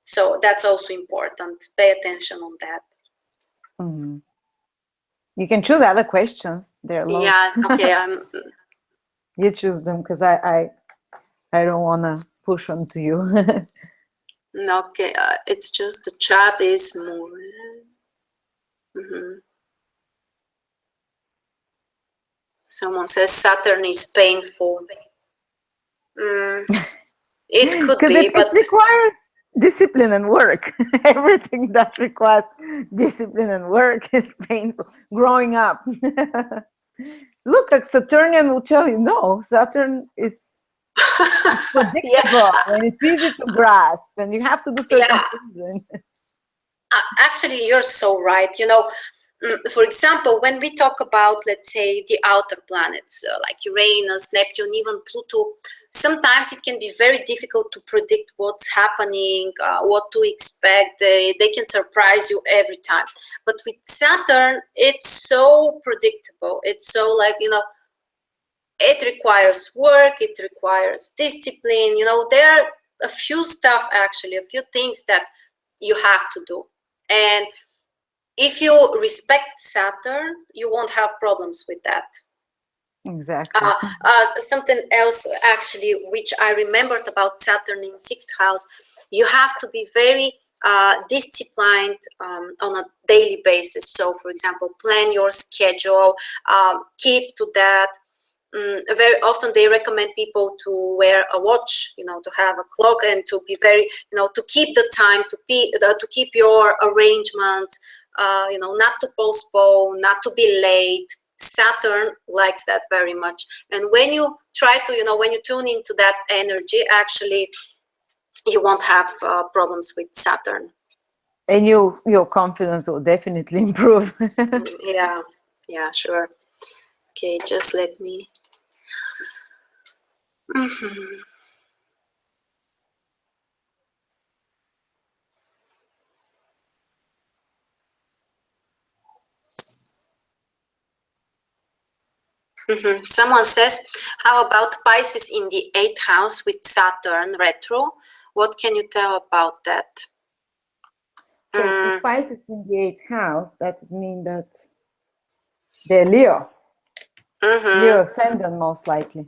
So that's also important. Pay attention on that. You can choose other questions. There are lots. Yeah, okay. You choose them because I don't want to push onto you. Okay, it's just the chart is moving. Someone says Saturn is painful. It could be, It requires discipline and work. Everything that requires discipline and work is painful. Growing up. Look, a Saturnian will tell you, no, Saturn is predictable and it's easy to grasp and you have to do certain things. Actually, you're so right. You know, for example, when we talk about, let's say, the outer planets like Uranus, Neptune, even Pluto, sometimes it can be very difficult to predict what's happening, what to expect. They can surprise you every time. But with Saturn, it's so predictable. It's so like, you know, it requires work, it requires discipline. You know, there are a few things that you have to do. And if you respect Saturn, you won't have problems with that. Exactly. Something else, actually, which I remembered about Saturn in 6th house, you have to be very disciplined on a daily basis. So, for example, plan your schedule, keep to that. Very often they recommend people to wear a watch, you know, to have a clock and to be very, you know, to keep the time, to keep your arrangement, you know, not to postpone, not to be late. Saturn likes that very much. And when you try to, you know, when you tune into that energy, actually, you won't have problems with Saturn. And your confidence will definitely improve. Yeah, sure. Okay, just let me. Someone says, how about Pisces in the 8th house with Saturn retro? What can you tell about that? So if Pisces in the 8th house, that would mean that they're Leo. Leo ascendant, most likely.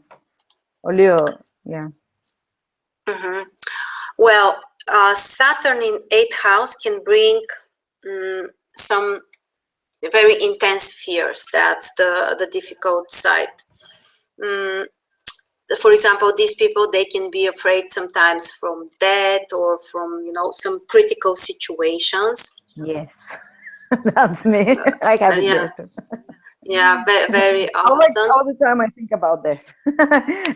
Or Leo, yeah. Well, Saturn in 8th house can bring some very intense fears. That's the difficult side. For example, these people, they can be afraid sometimes from death or from, you know, some critical situations. Yes, that's me. I have it. Yeah, very often. All the time I think about this.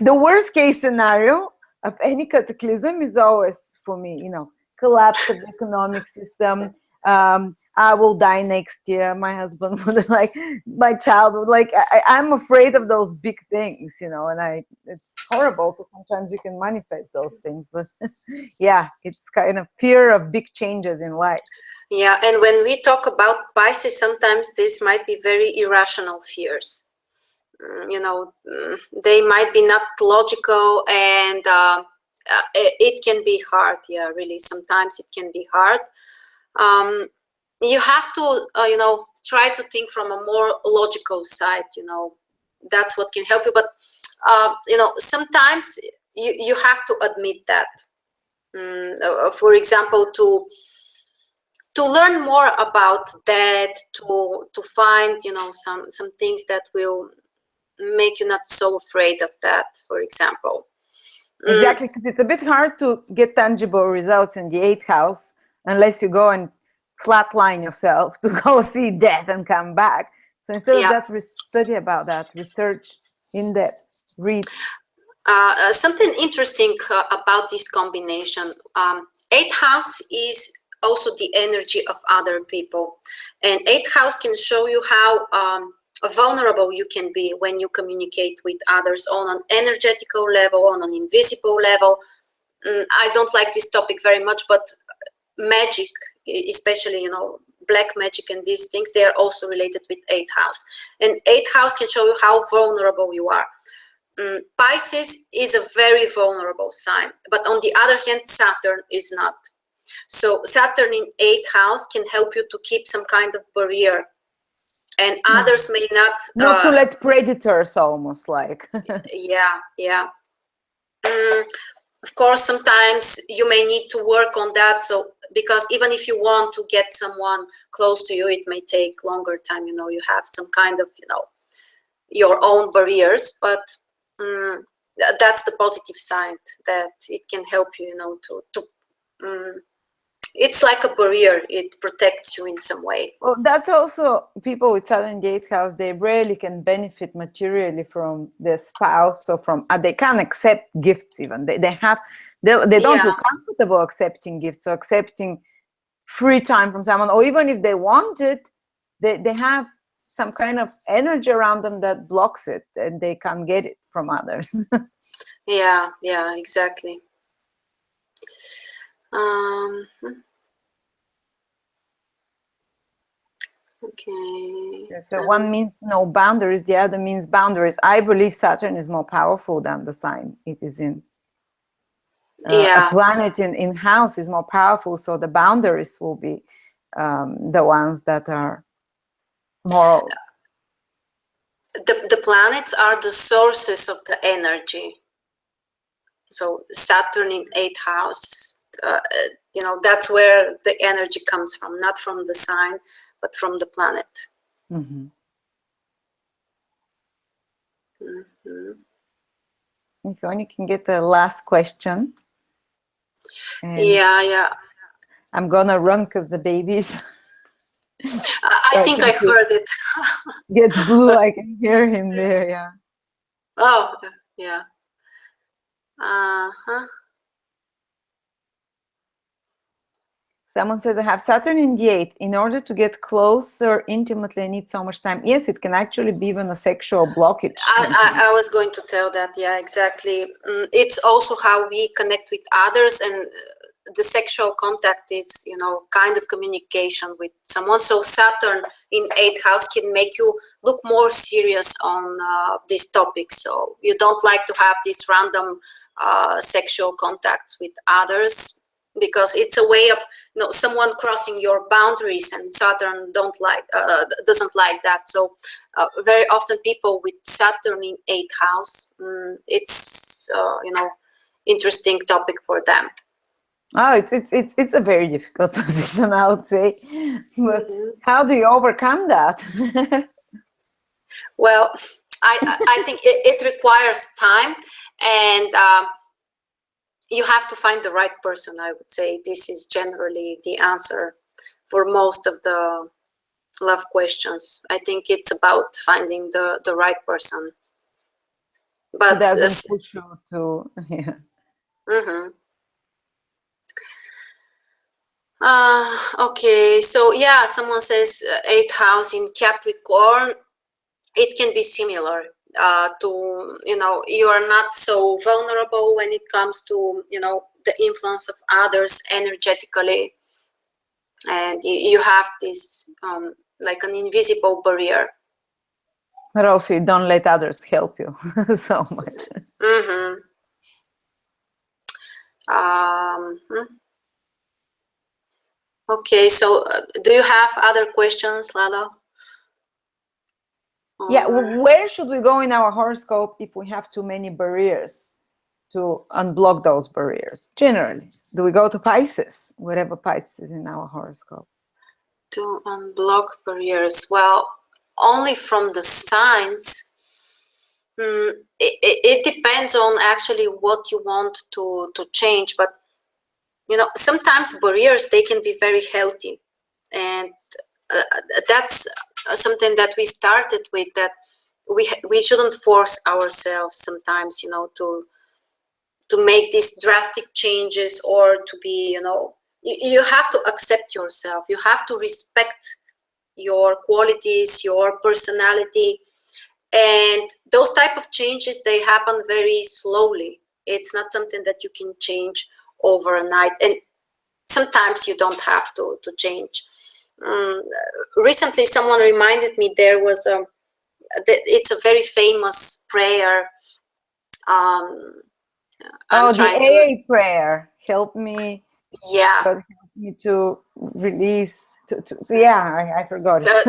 The worst case scenario of any cataclysm is always, for me, you know, collapse of the economic system. I will die next year. My husband would, like, my child would, like, I'm afraid of those big things, you know, and it's horrible because sometimes you can manifest those things, but yeah, it's kind of fear of big changes in life. Yeah, and when we talk about Pisces, sometimes this might be very irrational fears. You know, they might be not logical, and it can be hard. Yeah, really, sometimes it can be hard. You have to, you know, try to think from a more logical side. You know, that's what can help you. But you know, sometimes you have to admit that. For example, to learn more about that, to find, you know, some things that will make you not so afraid of that, for example. Exactly, because it's a bit hard to get tangible results in the 8th house unless you go and flatline yourself to go see death and come back. So instead of that, study about that, research in depth, read. Something interesting about this combination, 8th house is also the energy of other people, and 8th house can show you how vulnerable you can be when you communicate with others on an energetical level, on an invisible level. I don't like this topic very much, but magic, especially, you know, black magic and these things, they are also related with 8th house, and 8th house can show you how vulnerable you are. Pisces is a very vulnerable sign, but on the other hand, Saturn is not. So Saturn in 8th house can help you to keep some kind of barrier and others may not. Not to let predators, almost like. Yeah, yeah. Of course, sometimes you may need to work on that. So, because even if you want to get someone close to you, it may take longer time. You know, you have some kind of, you know, your own barriers, but that's the positive side, that it can help you, you know, it's like a barrier. It protects you in some way. Well, that's also people with Saturn in the 8th house, they rarely can benefit materially from their spouse or from, they can't accept gifts even. They don't feel comfortable accepting gifts or accepting free time from someone, or even if they want it, they have some kind of energy around them that blocks it and they can't get it from others. Yeah, exactly. Okay. So one means no boundaries, the other means boundaries. I believe Saturn is more powerful than the sign it is in. A planet in house is more powerful, so the boundaries will be the ones that are more. The planets are the sources of the energy. So Saturn in 8th house, you know, that's where the energy comes from, not from the sign, but from the planet. Mm-hmm. If you only can get the last question. And yeah. I'm gonna run because the babies. I think I heard it. Gets blue. I can hear him there. Yeah. Oh, yeah. Someone says, I have Saturn in the 8th. In order to get closer intimately, I need so much time. Yes, it can actually be even a sexual blockage. I was going to tell that. Yeah, exactly. It's also how we connect with others, and the sexual contact is, you know, kind of communication with someone. So Saturn in 8th house can make you look more serious on this topic. So you don't like to have these random sexual contacts with others, because it's a way of, you know, someone crossing your boundaries, and Saturn doesn't like that. So very often people with Saturn in 8th house, it's you know, interesting topic for them. Oh, it's a very difficult position, I would say. But how do you overcome that? Well, I think it requires time, and you have to find the right person. I would say this is generally the answer for most of the love questions. I think it's about finding the right person. But it doesn't push you to, yeah. Okay, so yeah, someone says 8th house in Capricorn. It can be similar to, you know, you are not so vulnerable when it comes to, you know, the influence of others energetically, and you have this like an invisible barrier. But also you don't let others help you so much. Okay, so do you have other questions, Lala? Yeah, where should we go in our horoscope if we have too many barriers to unblock those barriers? Generally, do we go to Pisces, whatever Pisces is in our horoscope? To unblock barriers, well, only from the signs. It depends on actually what you want to change, but you know, sometimes barriers, they can be very healthy, and that's something that we started with, that we shouldn't force ourselves sometimes, you know, to make these drastic changes, or to be, you know, you have to accept yourself, you have to respect your qualities, your personality, and those type of changes, they happen very slowly. It's not something that you can change overnight, and sometimes you don't have to change. Recently someone reminded me, there was it's a very famous prayer. The AA prayer, help me. Yeah, God, help me to release Yeah, I forgot it.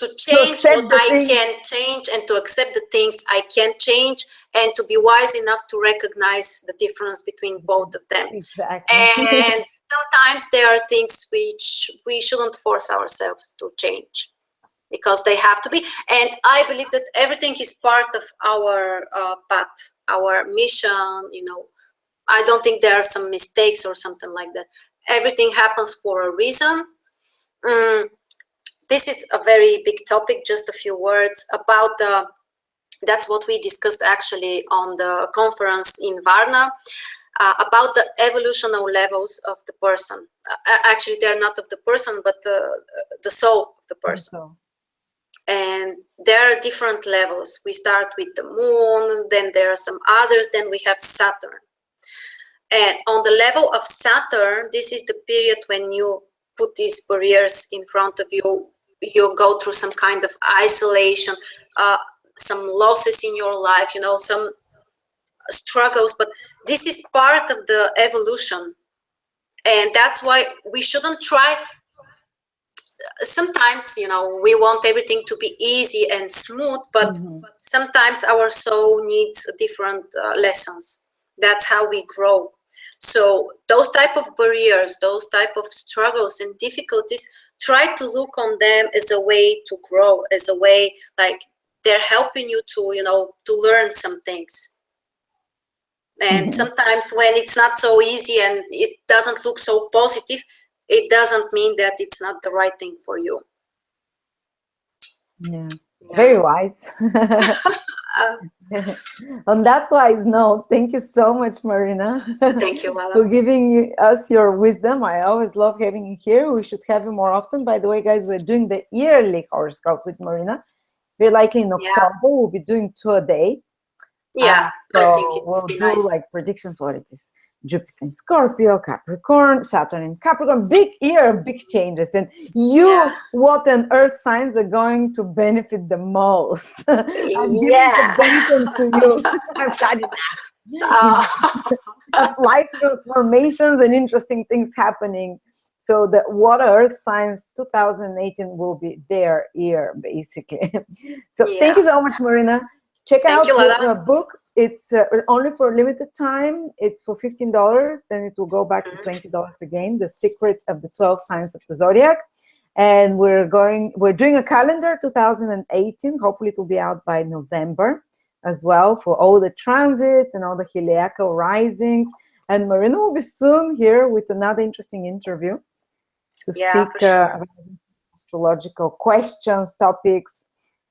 To change accept what the I things. can change, and to accept the things I can change, and to be wise enough to recognize the difference between both of them. Exactly. And sometimes there are things which we shouldn't force ourselves to change, because they have to be. And I believe that everything is part of our path, our mission. I don't think there are some mistakes or something like that. Everything happens for a reason. This is a very big topic. Just a few words about that's what we discussed actually on the conference in Varna, about the evolutional levels of the person. Actually, they're not of the person, but the soul of the person. And there are different levels. We start with the moon, then there are some others, then we have Saturn. And on the level of Saturn, this is the period when you put these barriers in front of you. You go through some kind of isolation, some losses in your life, some struggles, but this is part of the evolution. And that's why we shouldn't try. Sometimes, we want everything to be easy and smooth, but sometimes our soul needs different lessons. That's how we grow. So those type of barriers, those type of struggles and difficulties, try to look on them as a way to grow, as a way like they're helping you to learn some things. And sometimes when it's not so easy and it doesn't look so positive, it doesn't mean that it's not the right thing for you. Yeah. Very wise. On that wise note, thank you so much, Marina. Thank you, Vala. For giving us your wisdom. I always love having you here. We should have you more often. By the way, guys, we're doing the yearly horoscopes with Marina. Very likely in October, we'll be doing 2 a day. Yeah, so I think we'll do nice. like predictions what it is. Jupiter in Scorpio, Capricorn, Saturn in Capricorn. Big year, big changes. And what on earth signs are going to benefit the most? I'm giving the benefit to you. I'm studying that. Of life transformations and interesting things happening. So the water earth signs 2018 will be their year, basically. So thank you so much, Marina. Check out the book. It's only for a limited time. It's for $15. Then it will go back to $20 again. The Secrets of the 12 Signs of the Zodiac. And we're doing a calendar 2018. Hopefully it will be out by November as well, for all the transits and all the Heliacal risings. And Marina will be soon here with another interesting interview to speak about astrological questions, topics.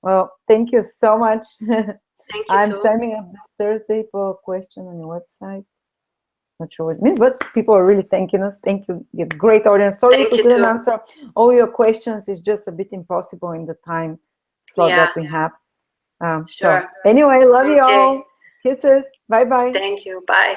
Well, thank you so much. Thank you. I'm signing up this Thursday for a question on your website. Not sure what it means, but people are really thanking us. Thank you. You have a great audience. Sorry we couldn't answer all your questions. It's just a bit impossible in the time slot that we have. Sure. So anyway, love you all. Kisses. Bye-bye. Thank you. Bye.